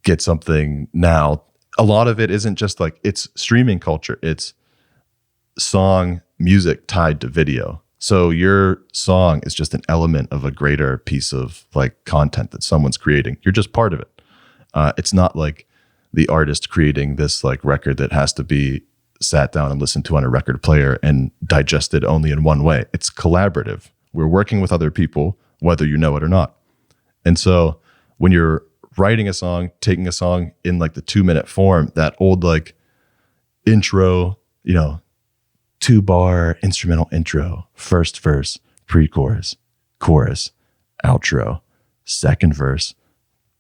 get something now, a lot of it isn't just like it's streaming culture. It's song music tied to video. So your song is just an element of a greater piece of like content that someone's creating. You're just part of it. It's not like the artist creating this like record that has to be sat down and listened to on a record player and digested only in one way. It's collaborative. We're working with other people, whether you know it or not. And so when you're writing a song, taking a song in like the 2-minute form, that old like intro, 2-bar instrumental intro, first verse, pre-chorus, chorus, outro, second verse,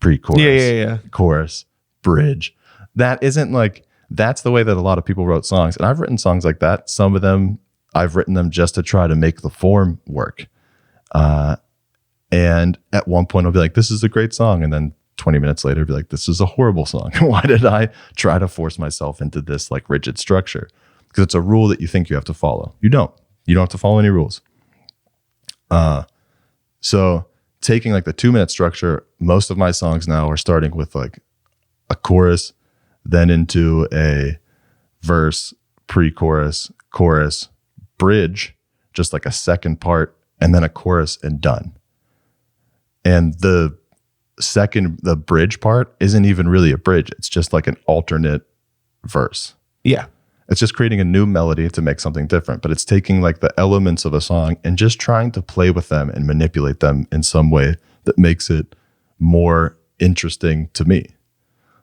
pre-chorus, chorus, bridge. That isn't like, that's the way that a lot of people wrote songs. And I've written songs like that. Some of them, I've written them just to try to make the form work. And at one point I'll be like, this is a great song. And then 20 minutes later, I'll be like, this is a horrible song. Why did I try to force myself into this like rigid structure? Because it's a rule that you think you have to follow. You don't have to follow any rules. So taking like the 2-minute structure, most of my songs now are starting with like a chorus, then into a verse, pre-chorus, chorus, bridge, just like a second part, and then a chorus and done. And the bridge part isn't even really a bridge. It's just like an alternate verse. Yeah. It's just creating a new melody to make something different, but it's taking like the elements of a song and just trying to play with them and manipulate them in some way that makes it more interesting to me.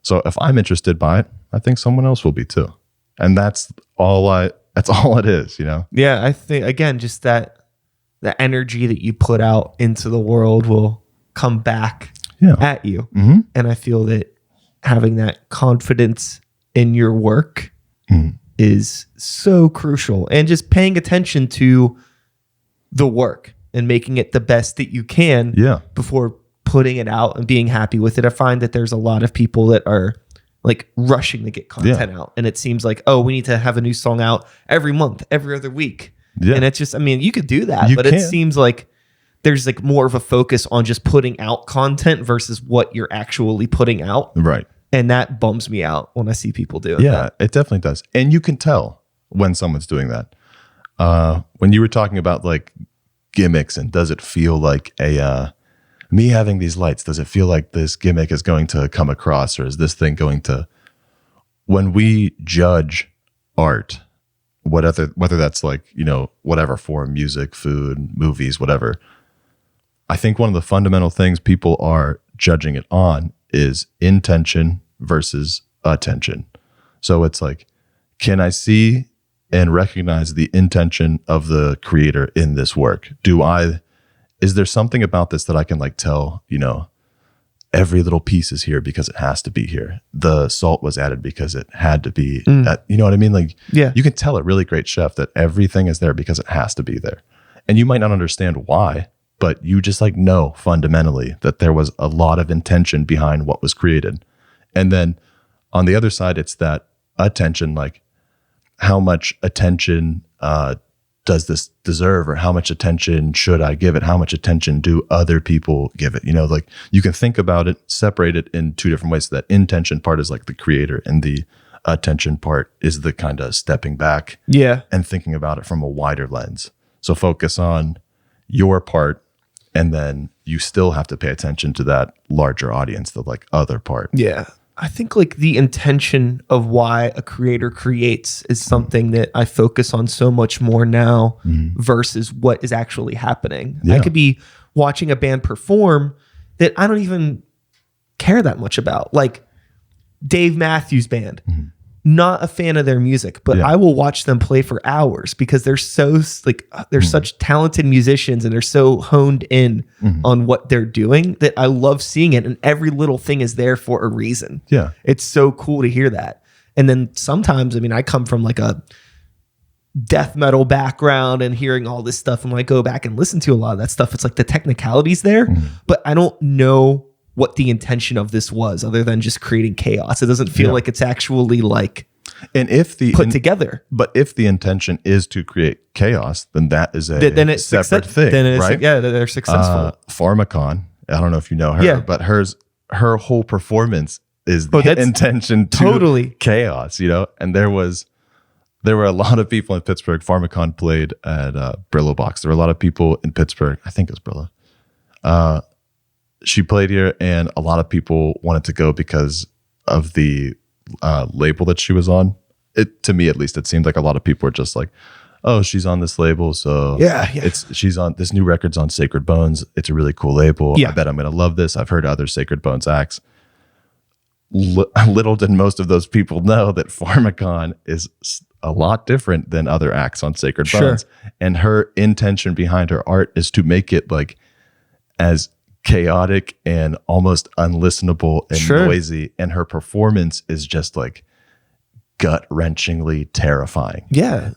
So if I'm interested by it, I think someone else will be too. And that's all it is, Yeah. I think again, just that the energy that you put out into the world will come back at you. Mm-hmm. And I feel that having that confidence in your work is so crucial, and just paying attention to the work and making it the best that you can before putting it out and being happy with it. I find that there's a lot of people that are like rushing to get content out, and it seems like, oh, we need to have a new song out every month, every other week. And it's just, I mean, you could do that, but it seems like there's like more of a focus on just putting out content versus what you're actually putting out. Right. And that bums me out when I see people doing that. Yeah, it definitely does. And you can tell when someone's doing that. When you were talking about like gimmicks and does it feel like me having these lights, does it feel like this gimmick is going to come across, or is this thing going to, when we judge art, whether that's like, whatever form, music, food, movies, whatever, I think one of the fundamental things people are judging it on is intention versus attention. So it's like, can I see and recognize the intention of the creator in this work? Is there something about this that I can like tell, every little piece is here because it has to be here. The salt was added because it had to be, you know what I mean? Like, you can tell a really great chef that everything is there because it has to be there. And you might not understand why, but you just like know fundamentally that there was a lot of intention behind what was created. And then on the other side, it's that attention, like how much attention does this deserve, or how much attention should I give it? How much attention do other people give it? Like you can think about it, separate it in two different ways. That intention part is like the creator, and the attention part is the kind of stepping back and thinking about it from a wider lens. So focus on your part, and then you still have to pay attention to that larger audience, the like other part. Yeah. I think like the intention of why a creator creates is something that I focus on so much more now versus what is actually happening. I could be watching a band perform that I don't even care that much about. Like Dave Matthews Band. not a fan of their music, but I will watch them play for hours because they're so like they're such talented musicians and they're so honed in on what they're doing that I love seeing it, and every little thing is there for a reason. Yeah. It's so cool to hear that. And then sometimes, I mean, I come from like a death metal background and hearing all this stuff, and when I go back and listen to a lot of that stuff, it's like the technicalities there, but I don't know what the intention of this was other than just creating chaos. It doesn't feel like it's actually like and if the put together. But if the intention is to create chaos, then that is a then it's separate thing, then it's, right? Yeah, they're successful. Pharmacon, I don't know if you know her, but her whole performance is the intention to totally chaos, you know? And there were a lot of people in Pittsburgh. Pharmacon played at Brillo Box. There were a lot of people in Pittsburgh. I think it was Brillo. She played here, and a lot of people wanted to go because of the label that she was on. To me, at least, it seemed like a lot of people were just like, "Oh, she's on this label, so she's on this new record's on Sacred Bones. It's a really cool label. I bet I'm gonna love this. I've heard other Sacred Bones acts." Little did most of those people know that Pharmacon is a lot different than other acts on Sacred Bones, and her intention behind her art is to make it like as chaotic and almost unlistenable and noisy, and her performance is just like gut-wrenchingly terrifying.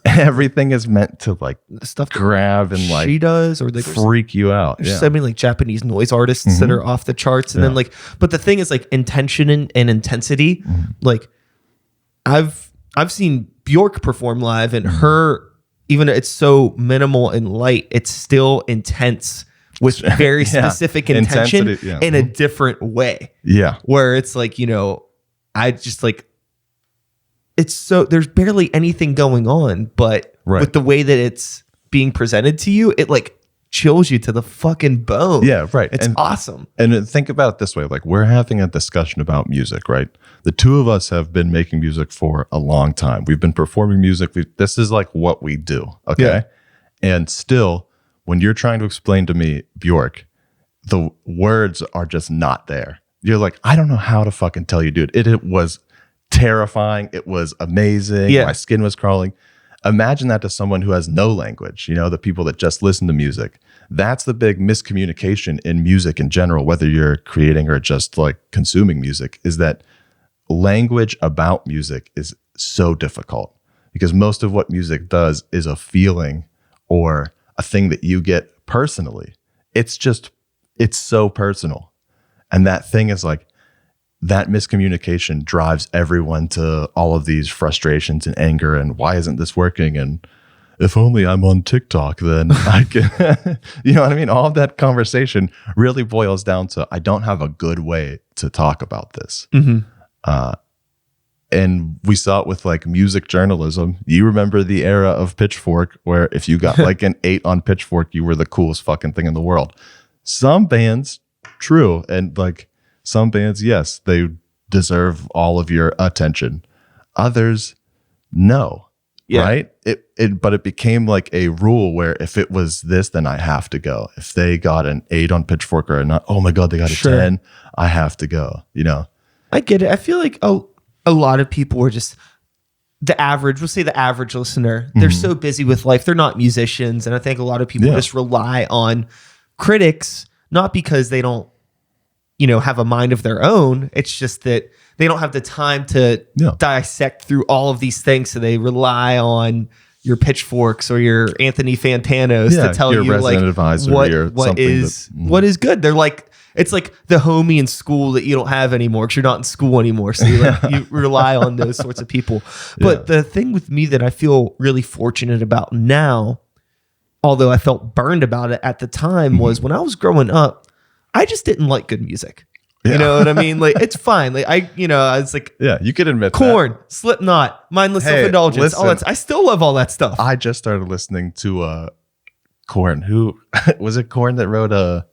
Everything is meant to like stuff grab and like she does, or freak you out. There's so many like Japanese noise artists that are off the charts, and then like, but the thing is like intention and intensity. Like I've seen Bjork perform live, and her, even though it's so minimal and light, it's still intense with very specific intention in a different way. Where it's like, you know, I just like, it's so, there's barely anything going on, but with the way that it's being presented to you, it like chills you to the fucking bone. It's awesome. And think about it this way, like we're having a discussion about music, right? The two of us have been making music for a long time. We've been performing music. This is like what we do. Okay. And still, when you're trying to explain to me Bjork, the words are just not there. You're like, I don't know how to fucking tell you, dude. It was terrifying. It was amazing. My skin was crawling. Imagine that to someone who has no language, you know, the people that just listen to music. That's the big miscommunication in music in general, whether you're creating or just like consuming music, is that language about music is so difficult because most of what music does is a feeling or a thing that you get personally. It's so personal. And that thing is like, that miscommunication drives everyone to all of these frustrations and anger and why isn't this working? And if only I'm on TikTok, then I can, you know what I mean? All of that conversation really boils down to, I don't have a good way to talk about this. And we saw it with like music journalism. You remember the era of Pitchfork where if you got like an 8 on Pitchfork, you were the coolest fucking thing in the world. Some bands, true. And like some bands, yes, they deserve all of your attention. Others, no. Right? But it became like a rule where if it was this, then I have to go. If they got an 8 on Pitchfork or not, oh my God, they got a 10, I have to go, you know? I get it. I feel like a lot of people are just the average, we'll say the average listener, they're so busy with life. They're not musicians. And I think a lot of people just rely on critics, not because they don't, you know, have a mind of their own. It's just that they don't have the time to dissect through all of these things. So they rely on your Pitchforks or your Anthony Fantanos to tell you like what is good. They're like, it's like the homie in school that you don't have anymore because you're not in school anymore. So you rely on those sorts of people. But the thing with me that I feel really fortunate about now, although I felt burned about it at the time, was when I was growing up, I just didn't like good music. You know what I mean? Like, it's fine. Like I was like, you could admit Korn, Slipknot, Mindless Self-Indulgence, all that. I still love all that stuff. I just started listening to Korn. Who was it? Korn that wrote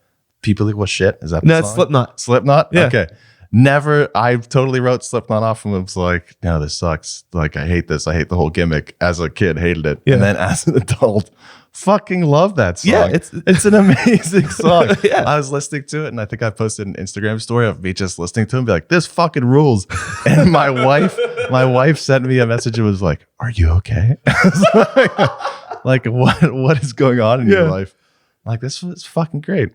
People Equal Shit? Is that the song? Slipknot. Slipknot? Yeah. Okay. I totally wrote Slipknot off and was like, no, this sucks. Like, I hate this. I hate the whole gimmick. As a kid, hated it. And then as an adult, fucking love that song. Yeah, it's an amazing song. I was listening to it and I think I posted an Instagram story of me just listening to it and be like, this fucking rules. And my wife My wife sent me a message and was like, "Are you okay?" Like, what is going on in your life? Like, this was fucking great.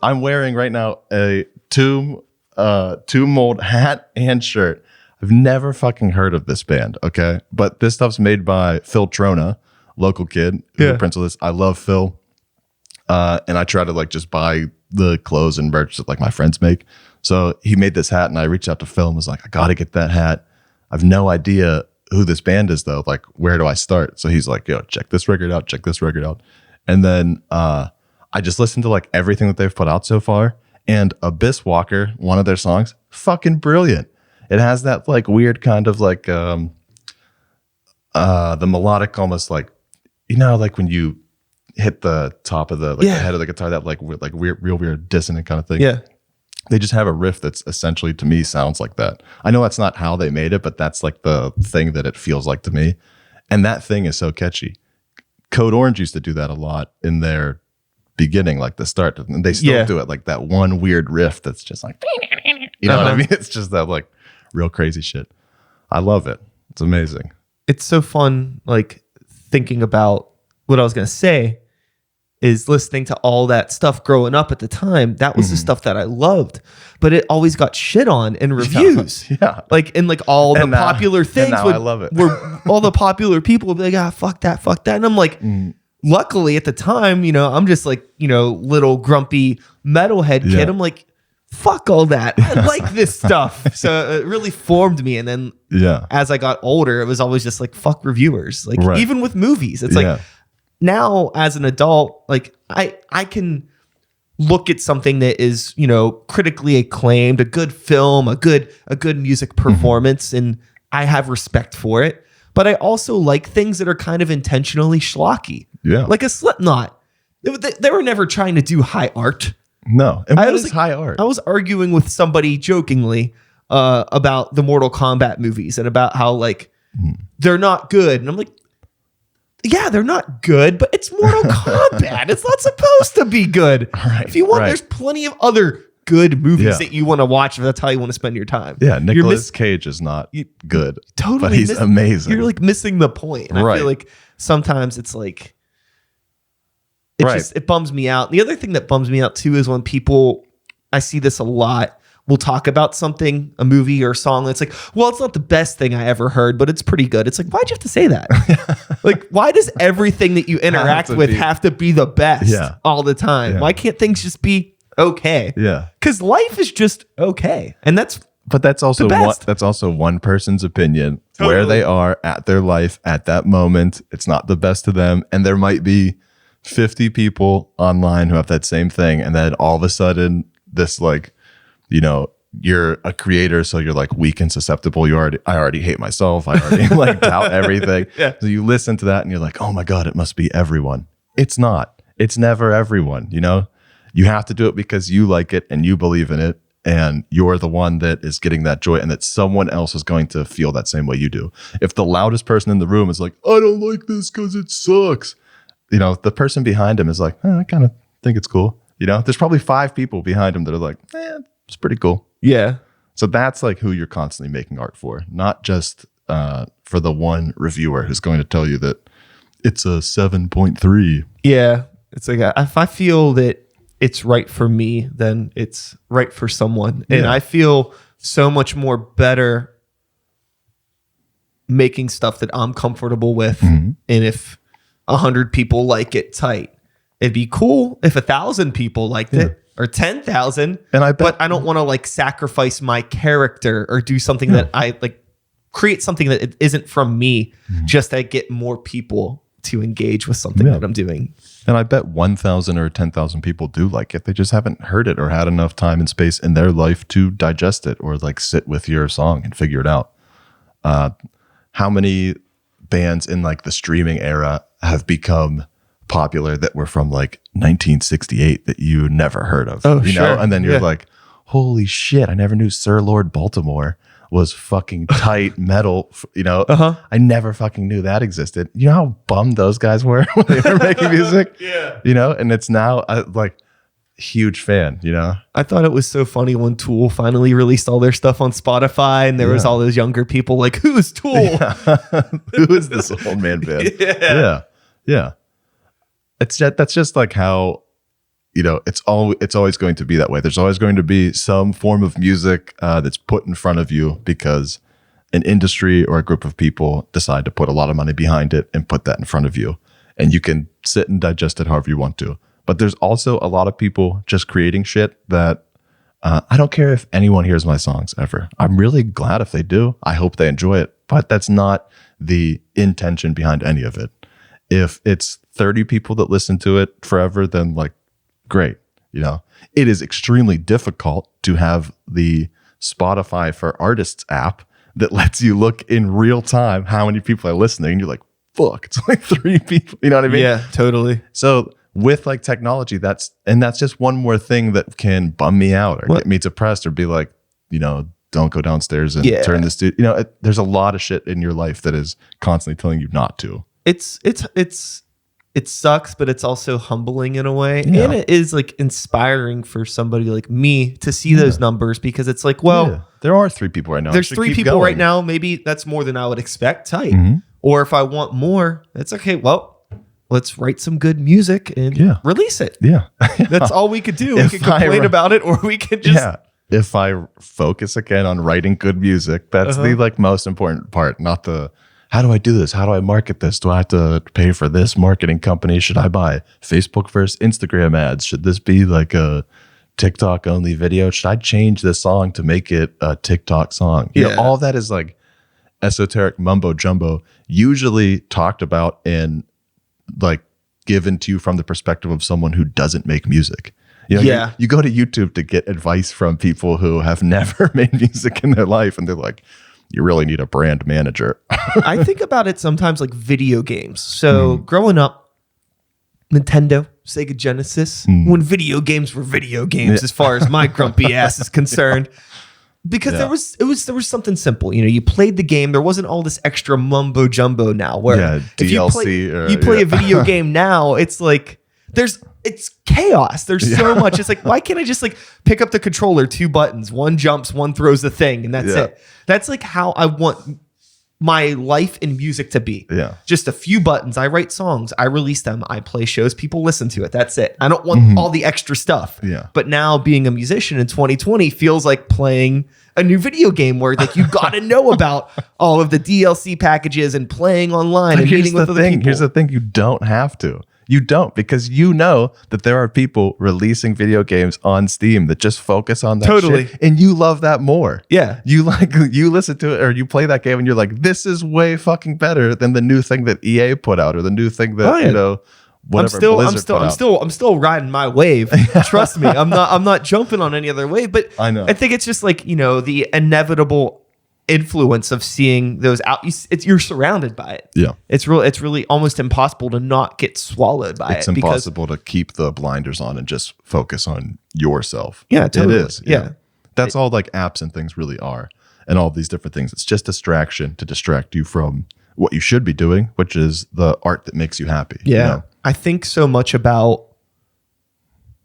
I'm wearing right now a Tomb Mold hat and shirt. I've never fucking heard of this band, okay? But this stuff's made by Phil Trona, local kid who prints all this. I love Phil. And I try to like just buy the clothes and merch that like my friends make. So he made this hat and I reached out to Phil and was like, I got to get that hat. I've no idea who this band is though. Like, where do I start? So he's like, yo, check this record out. And then I just listened to like everything that they've put out so far. And Abyss Walker, one of their songs, fucking brilliant. It has that like weird kind of like the melodic, almost like, you know, like when you hit the top of the head of the guitar, that like real weird dissonant kind of thing. Yeah. They just have a riff that's essentially to me sounds like that. I know that's not how they made it, but that's like the thing that it feels like to me. And that thing is so catchy. Code Orange used to do that a lot in their beginning, like the start, and they still do it, like that one weird riff that's just like, you know what I mean? It's just that like real crazy shit. I love it. It's amazing. It's so fun, like thinking about what I was going to say is listening to all that stuff growing up at the time. That was the stuff that I loved, but it always got shit on in reviews. Yeah. Like in like all the popular things. Now I love it. Where all the popular people would be like, fuck that. And I'm like, luckily at the time, you know, I'm just like, you know, little grumpy metalhead kid. I'm like, fuck all that. I like this stuff. So it really formed me. And then as I got older, it was always just like, fuck reviewers. Like even with movies, it's like, now as an adult, like I can look at something that is, you know, critically acclaimed, a good film, a good music performance, and I have respect for it. But I also like things that are kind of intentionally schlocky. Yeah. Like a Slipknot. They were never trying to do high art. No. And what is high art? I was arguing with somebody jokingly about the Mortal Kombat movies and about how like they're not good. And I'm like, yeah, they're not good, but it's Mortal Kombat. It's not supposed to be good. Right, if you want, there's plenty of other good movies that you want to watch if that's how you want to spend your time. Yeah, Nicolas Cage is not good, but he's amazing. You're like missing the point. And I feel like sometimes it's like, it bums me out. The other thing that bums me out too is when people, I see this a lot, will talk about something, a movie or a song that's like, well, it's not the best thing I ever heard, but it's pretty good. It's like, why'd you have to say that? Like, why does everything that you interact with have to be the best all the time? Why can't things just be okay? Yeah. Because life is just okay. And that's also one person's opinion, where they are at their life at that moment. It's not the best to them. And there might be 50 people online who have that same thing. And then all of a sudden this like, you know, you're a creator, so you're like weak and susceptible. I already hate myself. I already like doubt everything. So you listen to that and you're like, oh my God, it must be everyone. It's not. It's never everyone, you know? You have to do it because you like it and you believe in it, and you're the one that is getting that joy, and that someone else is going to feel that same way you do. If the loudest person in the room is like, I don't like this because it sucks, you know, the person behind him is like, I kind of think it's cool. You know, there's probably 5 people behind him that are like, it's pretty cool. Yeah. So that's like who you're constantly making art for, not just for the one reviewer who's going to tell you that it's a 7.3. Yeah. It's like, if I feel that it's right for me, then it's right for someone. And I feel so much more better making stuff that I'm comfortable with. And if 100 people like it, tight. It'd be cool if 1,000 people liked it. Or 10,000, but I don't want to like sacrifice my character or do something that I like, create something that it isn't from me, just to get more people to engage with something that I'm doing. And I bet 1,000 or 10,000 people do like it. They just haven't heard it or had enough time and space in their life to digest it or like sit with your song and figure it out. How many bands in like the streaming era have become popular that were from like 1968 that you never heard of, you know? And then you're like, holy shit, I never knew Sir Lord Baltimore was fucking tight metal, you know? I never fucking knew that existed. You know how bummed those guys were when they were making music? You know? And it's now like huge fan, you know? I thought it was so funny when Tool finally released all their stuff on Spotify, and there was all those younger people like, who's Tool? Yeah. Who is this old man band? Yeah. That's just like how, you know, it's always going to be that way. There's always going to be some form of music that's put in front of you because an industry or a group of people decide to put a lot of money behind it and put that in front of you. And you can sit and digest it however you want to. But there's also a lot of people just creating shit that I don't care if anyone hears my songs ever. I'm really glad if they do. I hope they enjoy it. But that's not the intention behind any of it. If it's 30 people that listen to it forever, then like, great. You know, it is extremely difficult to have the Spotify for Artists app that lets you look in real time how many people are listening. And you're like, fuck, it's like 3 people. You know what I mean? Yeah, totally. So with like technology, that's just one more thing that can bum me out or get me depressed or be like, you know, don't go downstairs and turn this to, you know, there's a lot of shit in your life that is constantly telling you not to. It sucks, but it's also humbling in a way. And it is like inspiring for somebody like me to see those numbers, because it's like, well, there are 3 people right now. There's 3 people right now. Maybe that's more than I would expect. Tight. Or if I want more, it's okay. Well, let's write some good music and release it. Yeah. That's all we could do. We could complain about it, or we could just. If I focus again on writing good music, that's the like most important part, not the, how do I do this? How do I market this? Do I have to pay for this marketing company? Should I buy Facebook versus Instagram ads? Should this be like a TikTok only video? Should I change this song to make it a TikTok song? You know, all that is like esoteric mumbo jumbo, usually talked about and like given to you from the perspective of someone who doesn't make music. You know, you go to YouTube to get advice from people who have never made music in their life, and they're like, you really need a brand manager. I think about it sometimes like video games. So growing up, Nintendo, Sega Genesis, when video games were video games, as far as my grumpy ass is concerned, because there was something simple. You know, you played the game. There wasn't all this extra mumbo jumbo now. Where DLC, you play a video game now, it's like it's chaos. There's so much. It's like, why can't I just like pick up the controller, 2 buttons, one jumps, one throws the thing, and that's it. That's like how I want my life in music to be. Yeah. Just a few buttons. I write songs, I release them, I play shows, people listen to it. That's it. I don't want all the extra stuff. Yeah. But now being a musician in 2020 feels like playing a new video game where like you got to know about all of the DLC packages and playing online and meeting with other people. Here's the thing, you don't have to. You don't, because you know that there are people releasing video games on Steam that just focus on that shit, and you love that more. Yeah. You listen to it or you play that game and you're like, this is way fucking better than the new thing that EA put out or the new thing that, you know, whatever I'm still riding my wave. Trust me. I'm not jumping on any other wave, but I know. I think it's just like, you know, the inevitable influence of seeing those out. You're surrounded by it. Yeah. It's really almost impossible to not get swallowed by it. It's impossible to keep the blinders on and just focus on yourself. Yeah, totally. It is. Yeah. That's all like apps and things really are. And all these different things. It's just distraction to distract you from what you should be doing, which is the art that makes you happy. Yeah. You know? I think so much about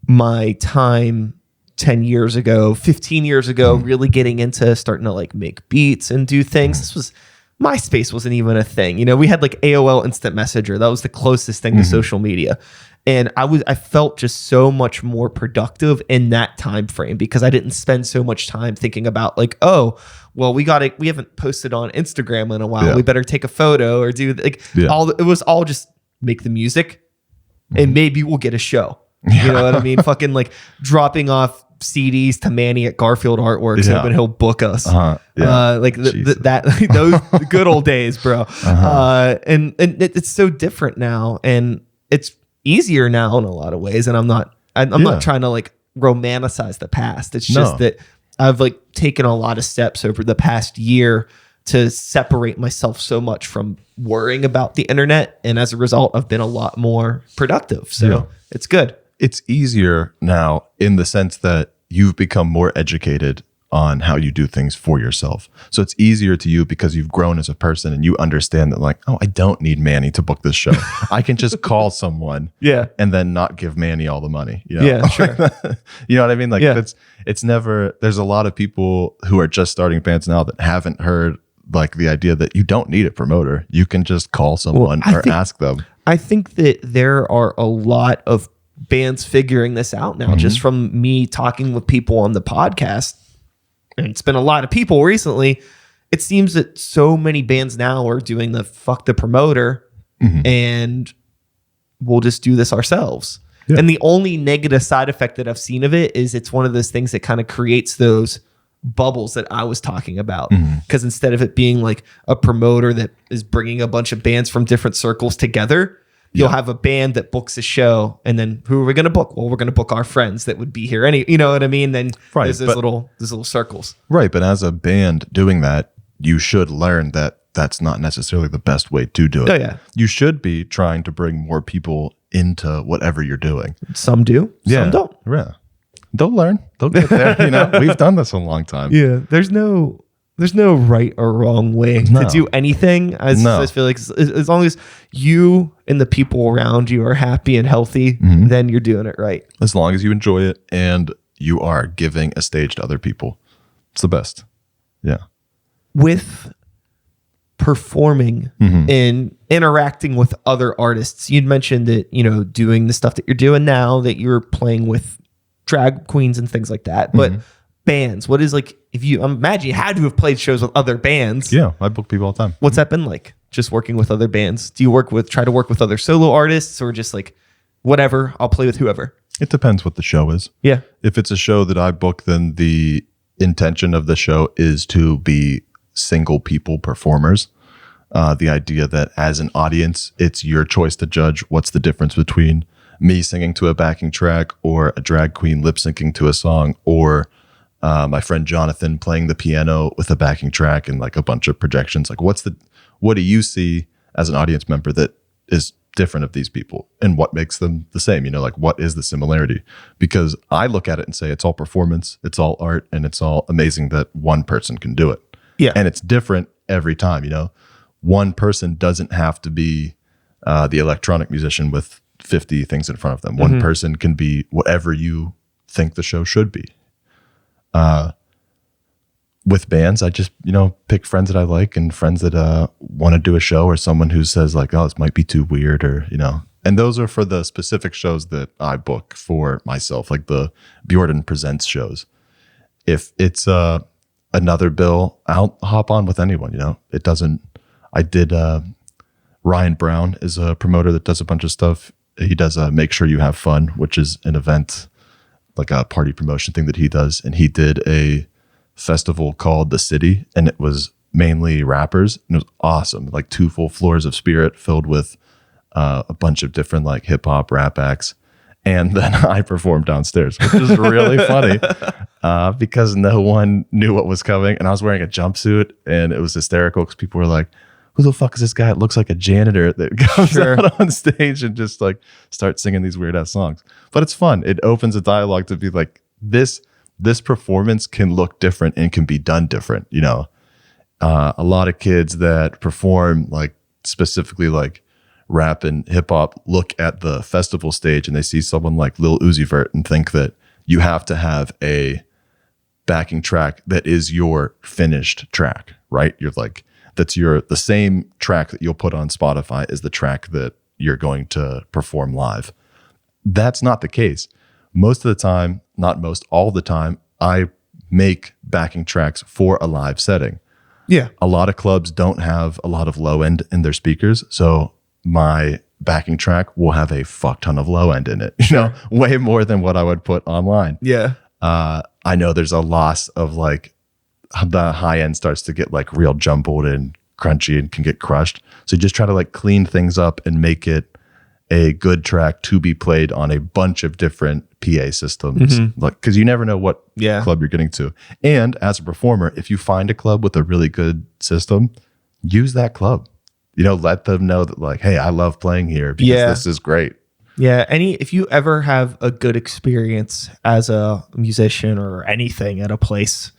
my time 10 years ago, 15 years ago, really getting into starting to like make beats and do things. MySpace wasn't even a thing. You know, we had like AOL Instant Messenger. That was the closest thing to social media. And I felt just so much more productive in that time frame because I didn't spend so much time thinking about like, oh, well, we haven't posted on Instagram in a while. We better take a photo or do like it was all just make the music and maybe we'll get a show. You know what I mean? Fucking like dropping off CDs to Manny at Garfield Artworks, hoping he'll book us. Like those good old days, bro. And it's so different now, and it's easier now in a lot of ways. And I'm not trying to like romanticize the past. It's just that I've like taken a lot of steps over the past year to separate myself so much from worrying about the internet, and as a result, I've been a lot more productive. So it's good. It's easier now in the sense that you've become more educated on how you do things for yourself. So it's easier to you because you've grown as a person and you understand that like, oh, I don't need Manny to book this show. I can just call someone and then not give Manny all the money. You know? Yeah, sure. You know what I mean? Like it's never, there's a lot of people who are just starting bands now that haven't heard like the idea that you don't need a promoter. You can just call someone or ask them. I think that there are a lot of bands figuring this out now, just from me talking with people on the podcast. And it's been a lot of people recently. It seems that so many bands now are doing the fuck the promoter and we'll just do this ourselves. Yeah. And the only negative side effect that I've seen of it is it's one of those things that kind of creates those bubbles that I was talking about. Because instead of it being like a promoter that is bringing a bunch of bands from different circles together, you'll have a band that books a show, and then who are we going to book? Well, we're going to book our friends that would be here. You know what I mean? Then there's those little circles. Right. But as a band doing that, you should learn that that's not necessarily the best way to do it. Oh, yeah. You should be trying to bring more people into whatever you're doing. Some do. Some don't. Yeah. They'll learn. They'll get there. You know, we've done this a long time. Yeah. There's no right or wrong way to do anything. I feel like as long as you and the people around you are happy and healthy, then you're doing it right. As long as you enjoy it and you are giving a stage to other people. It's the best. Yeah. With performing and interacting with other artists, you'd mentioned that, you know, doing the stuff that you're doing now, that you're playing with drag queens and things like that. But bands, what is like, if you imagine you had to have played shows with other bands. Yeah, I book people all the time. What's that been like? Just working with other bands? Do you try to work with other solo artists, or just like, whatever, I'll play with whoever? It depends what the show is. Yeah. If it's a show that I book, then the intention of the show is to be single people performers. The idea that as an audience, it's your choice to judge what's the difference between me singing to a backing track or a drag queen lip syncing to a song, or my friend Jonathan playing the piano with a backing track and like a bunch of projections. Like what do you see as an audience member that is different of these people, and what makes them the same? You know, like what is the similarity? Because I look at it and say it's all performance, it's all art, and it's all amazing that one person can do it. Yeah. And it's different every time, you know. One person doesn't have to be the electronic musician with 50 things in front of them. One person can be whatever you think the show should be. With bands, I just, you know, pick friends that I like and friends that want to do a show, or someone who says like, oh, this might be too weird, or, you know. And those are for the specific shows that I book for myself, like the Bjordan Presents shows. If it's another bill, I'll hop on with anyone, you know. It doesn't, I did, Ryan Brown is a promoter that does a bunch of stuff. He does Make Sure You Have Fun, which is an event, like a party promotion thing that he does. And he did a festival called The City, and it was mainly rappers, and it was awesome. Like 2 full floors of Spirit filled with a bunch of different like hip hop rap acts. And then I performed downstairs, which is really funny because no one knew what was coming. And I was wearing a jumpsuit, and it was hysterical because people were like, who the fuck is this guy? It looks like a janitor that comes out on stage and just like starts singing these weird ass songs. But it's fun. It opens a dialogue to be like, this performance can look different and can be done different. You know, a lot of kids that perform like specifically like rap and hip hop look at the festival stage and they see someone like Lil Uzi Vert and think that you have to have a backing track that is your finished track, right? You're like, that's the same track that you'll put on Spotify is the track that you're going to perform live. That's not the case. Most of the time, not most, all the time, I make backing tracks for a live setting. Yeah. A lot of clubs don't have a lot of low end in their speakers, so my backing track will have a fuck ton of low end in it, you know, way more than what I would put online. Yeah. I know there's a loss of like, the high end starts to get like real jumbled and crunchy and can get crushed. So you just try to like clean things up and make it a good track to be played on a bunch of different PA systems. Like, because you never know what club you're getting to. And as a performer, if you find a club with a really good system, use that club. You know, let them know that like, hey, I love playing here because this is great. Yeah. If you ever have a good experience as a musician or anything at a place,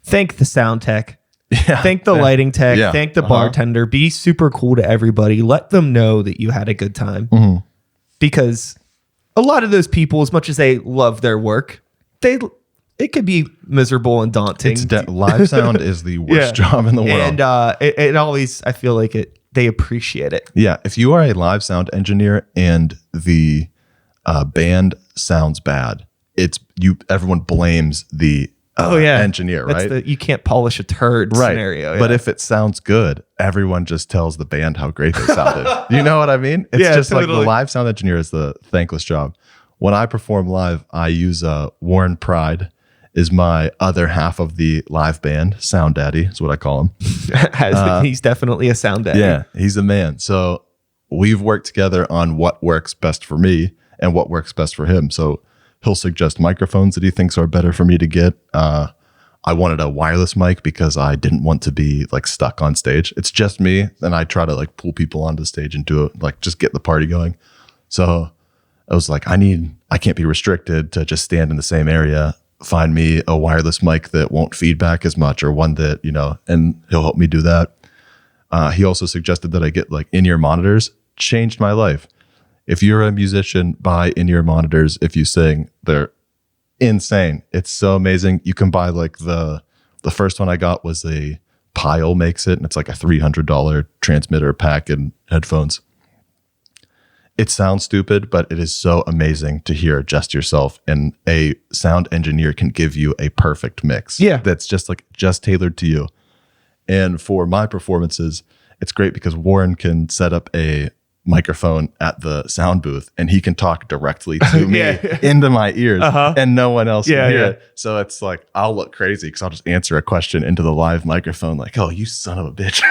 thank the sound tech. Thank the lighting tech. Thank the bartender. Be super cool to everybody. Let them know that you had a good time. Because a lot of those people, as much as they love their work, it could be miserable and daunting. Live sound is the worst job in the world. And it always, I feel like they appreciate it. Yeah. If you are a live sound engineer and the band sounds bad, everyone blames the engineer, right? You can't polish a turd scenario. But if it sounds good, everyone just tells the band how great they sounded. You know what I mean? It's just totally. Like the live sound engineer is the thankless job. When I perform live, I use Warren Pride is my other half of the live band. Sound Daddy is what I call him. He's definitely a sound daddy. Yeah, he's a man. So we've worked together on what works best for me and what works best for him. So he'll suggest microphones that he thinks are better for me to get. I wanted a wireless mic because I didn't want to be like stuck on stage. It's just me, and I try to like pull people onto the stage and do it, like just get the party going. So I was like, I can't be restricted to just stand in the same area. Find me a wireless mic that won't feedback as much, or one that, and he'll help me do that. He also suggested that I get like in-ear monitors. Changed my life. If you're a musician, buy in-ear monitors. If you sing, they're insane. It's so amazing. You can buy like the first one I got was a Pile makes it, and it's like a $300 transmitter pack and headphones. It sounds stupid, but it is so amazing to hear just yourself, and a sound engineer can give you a perfect mix. Yeah. That's just tailored to you. And for my performances, it's great because Warren can set up a microphone at the sound booth, and he can talk directly to me into my ears, and no one else can hear it. So it's like, I'll look crazy because I'll just answer a question into the live microphone like, oh, you son of a bitch.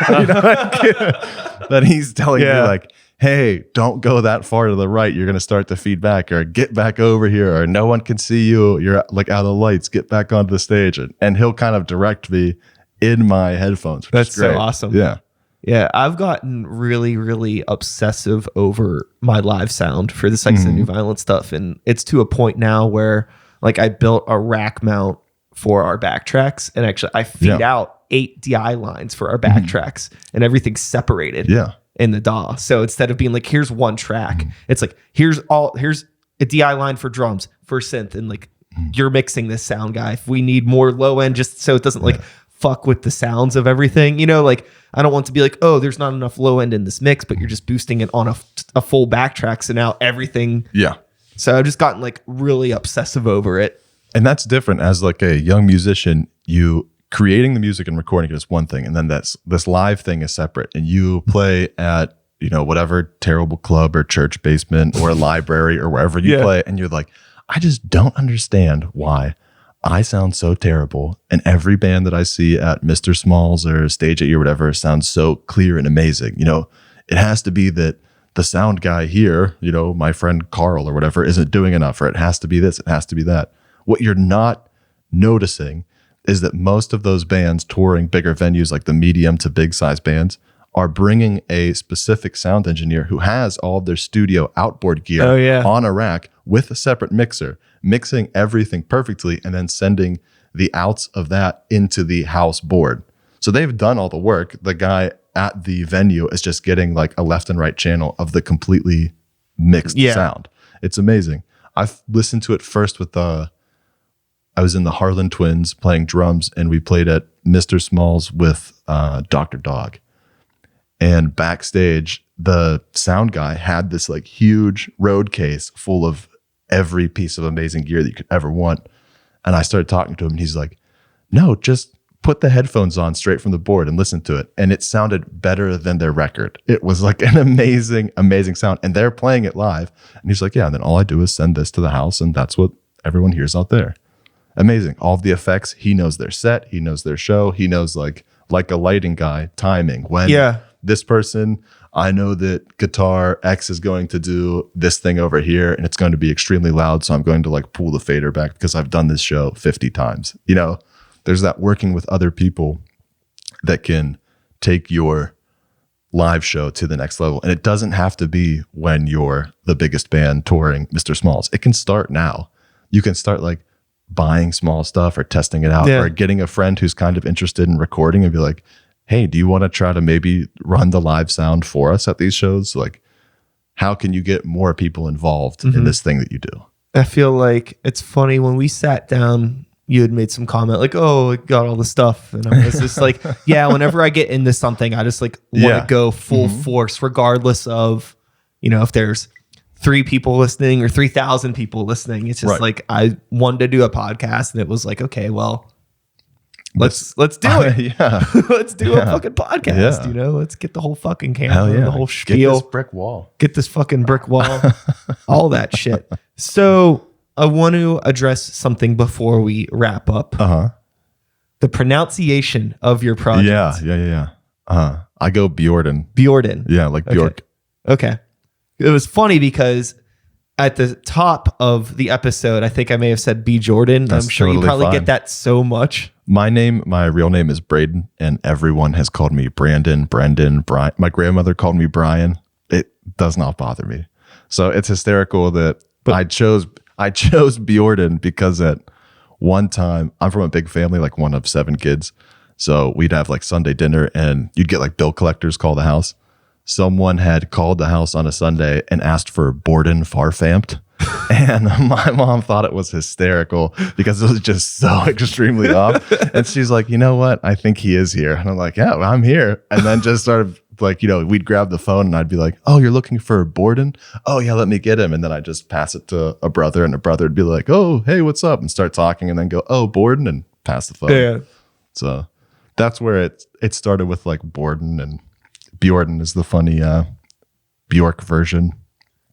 But he's telling me like, hey, don't go that far to the right. You're going to start to feedback, or get back over here, or no one can see you. You're like out of the lights. Get back onto the stage. And he'll kind of direct me in my headphones. That's so awesome. Yeah. Yeah. I've gotten really, really obsessive over my live sound for the Sex and New Violence stuff. And it's to a point now where like I built a rack mount for our backtracks, and actually I feed out 8 DI lines for our backtracks, and everything's separated. Yeah. In the DAW. So instead of being like, here's one track, it's like, here's a DI line for drums, for synth, and like you're mixing this sound guy. If we need more low end, just so it doesn't like fuck with the sounds of everything, like I don't want to be like, oh, there's not enough low end in this mix, but you're just boosting it on a full backtrack. So now everything. Yeah. So I've just gotten like really obsessive over it. And that's different as like a young musician. You creating the music and recording it is one thing, and then this live thing is separate. And you play at whatever terrible club or church basement or a library or wherever you play, and you're like, I just don't understand why I sound so terrible, and every band that I see at Mr. Smalls or Stage 8 or whatever sounds so clear and amazing. It has to be that the sound guy here, my friend Carl or whatever, isn't doing enough, or it has to be this, it has to be that. What you're not noticing is that most of those bands touring bigger venues, like the medium to big size bands, are bringing a specific sound engineer who has all of their studio outboard gear on a rack with a separate mixer, mixing everything perfectly, and then sending the outs of that into the house board. So they've done all the work. The guy at the venue is just getting like a left and right channel of the completely mixed sound. It's amazing. I've listened to it first with I was in the Harlan Twins playing drums, and we played at Mr. Smalls with Dr. Dog. And backstage, the sound guy had this like huge road case full of every piece of amazing gear that you could ever want. And I started talking to him, and he's like, no, just put the headphones on straight from the board and listen to it. And it sounded better than their record. It was like an amazing, amazing sound. And they're playing it live. And he's like, yeah, and then all I do is send this to the house, and that's what everyone hears out there. Amazing. All of the effects. He knows their set. He knows their show. He knows like a lighting guy, timing. When this person, I know that guitar X is going to do this thing over here, and it's going to be extremely loud. So I'm going to like pull the fader back because I've done this show 50 times. There's that working with other people that can take your live show to the next level. And it doesn't have to be when you're the biggest band touring Mr. Smalls. It can start now. You can start like buying small stuff or testing it out or getting a friend who's kind of interested in recording and be like, hey, do you want to try to maybe run the live sound for us at these shows? Like, how can you get more people involved in this thing that you do? I feel like it's funny when we sat down, you had made some comment like, oh, I got all the stuff. And I was just like, yeah, whenever I get into something, I just like want to go full force, regardless of, you know, if there's 3 people listening or 3,000 people listening. It's just like, I wanted to do a podcast and it was like, okay, well, let's do it. Let's do a fucking podcast. You know, let's get the whole fucking camera, the whole spiel. Get this brick wall. Get this fucking brick wall. All that shit. So I want to address something before we wrap up. The pronunciation of your project. Yeah. I go Bjordan. Bjordan. Yeah, like Bjork. Okay. It was funny because at the top of the episode, I think I may have said Bjordan. I'm sure totally you probably get that so much. My real name is Braden, and everyone has called me Brandon, Brendan, Brian. My grandmother called me Brian. It does not bother me. So it's hysterical that I chose Bjordan because at one time, I'm from a big family, like one of 7 kids. So we'd have like Sunday dinner and you'd get like bill collectors call the house. Someone had called the house on a Sunday and asked for Borden Farfampt. And my mom thought it was hysterical because it was just so extremely off. And she's like, you know what? I think he is here. And I'm like, yeah, I'm here. And then just started like, you know, we'd grab the phone and I'd be like, oh, you're looking for Borden? Oh, yeah, let me get him. And then I'd just pass it to a brother and a brother would be like, oh, hey, what's up? And start talking and then go, oh, Borden, and pass the phone. Yeah. So that's where it started with like Borden, and Bjordan is the funny Bjork version.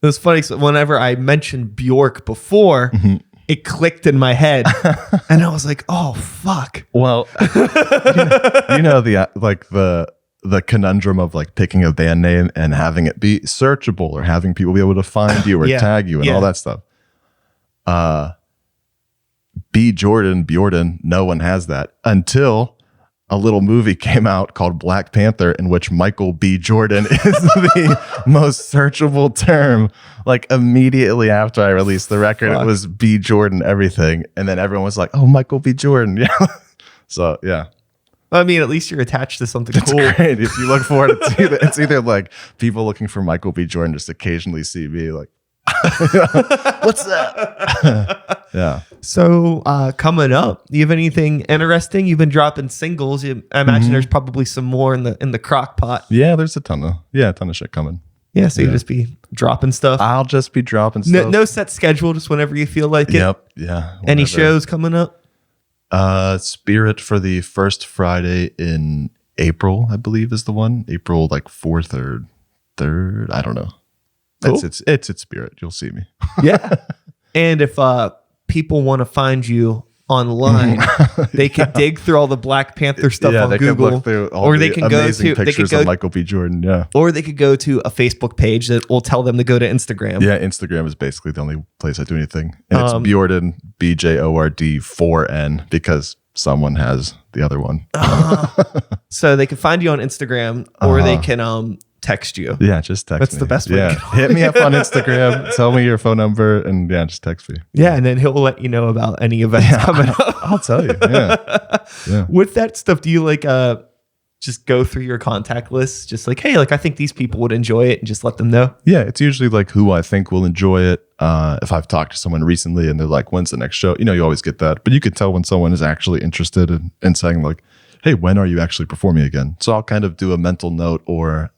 It was funny. So whenever I mentioned Bjork before, it clicked in my head, and I was like, "Oh fuck!" Well, you know the conundrum of like picking a band name and having it be searchable or having people be able to find you or tag you and all that stuff. Bjordan, no one has that until a little movie came out called Black Panther, in which Michael B. Jordan is the most searchable term. Like immediately after I released the record, it was B. Jordan everything. And then everyone was like, oh, Michael B. Jordan. Yeah. So, yeah. I mean, at least you're attached to something It's cool. Great. If you look for it, it's either like people looking for Michael B. Jordan just occasionally see me like, what's that? Yeah. So coming up, do you have anything interesting? You've been dropping singles. I imagine there's probably some more in the crock pot. Yeah, there's a ton of shit coming. Yeah, so you just be dropping stuff. I'll just be dropping stuff. No set schedule, just whenever you feel like it. Yep. Yeah. Whenever. Any shows coming up? Spirit for the first Friday in April, I believe is the one. April like 4th or 3rd. I don't know. Cool. It's at Spirit. You'll see me. Yeah. And if people want to find you online, they can dig through all the Black Panther stuff on Google, look through all they can go to pictures of Michael B. Jordan. Yeah. Or they could go to a Facebook page that will tell them to go to Instagram. Yeah, Instagram is basically the only place I do anything, and it's Bjordan, Bjord 4N, because someone has the other one. So they can find you on Instagram, or they can text you. Yeah, just text me. That's the best way. Yeah. Hit me up on Instagram, tell me your phone number, and just text me. Yeah, and then he'll let you know about any events coming up. I'll tell you. Yeah. With that stuff, do you like just go through your contact list, just like, hey, like I think these people would enjoy it, and just let them know? Yeah, it's usually like who I think will enjoy it. If I've talked to someone recently and they're like, when's the next show? You know, you always get that. But you can tell when someone is actually interested in saying like, hey, when are you actually performing again? So I'll kind of do a mental note, or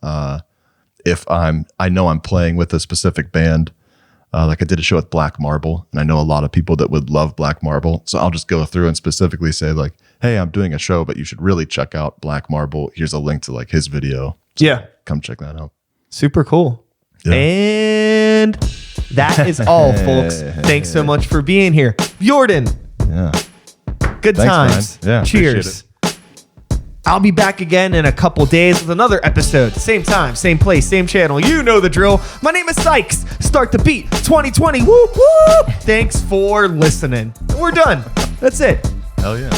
if I know I'm playing with a specific band, like I did a show with Black Marble, and I know a lot of people that would love Black Marble. So I'll just go through and specifically say like, hey, I'm doing a show, but you should really check out Black Marble. Here's a link to like his video. So come check that out. Super cool. Yeah. And that is all, folks. Thanks so much for being here. Bjordan. Yeah. Good times. Man. Yeah. Cheers. I'll be back again in a couple days with another episode. Same time, same place, same channel. You know the drill. My name is Sykes. Start the beat 2020. Whoop, whoop. Thanks for listening. We're done. That's it. Hell yeah.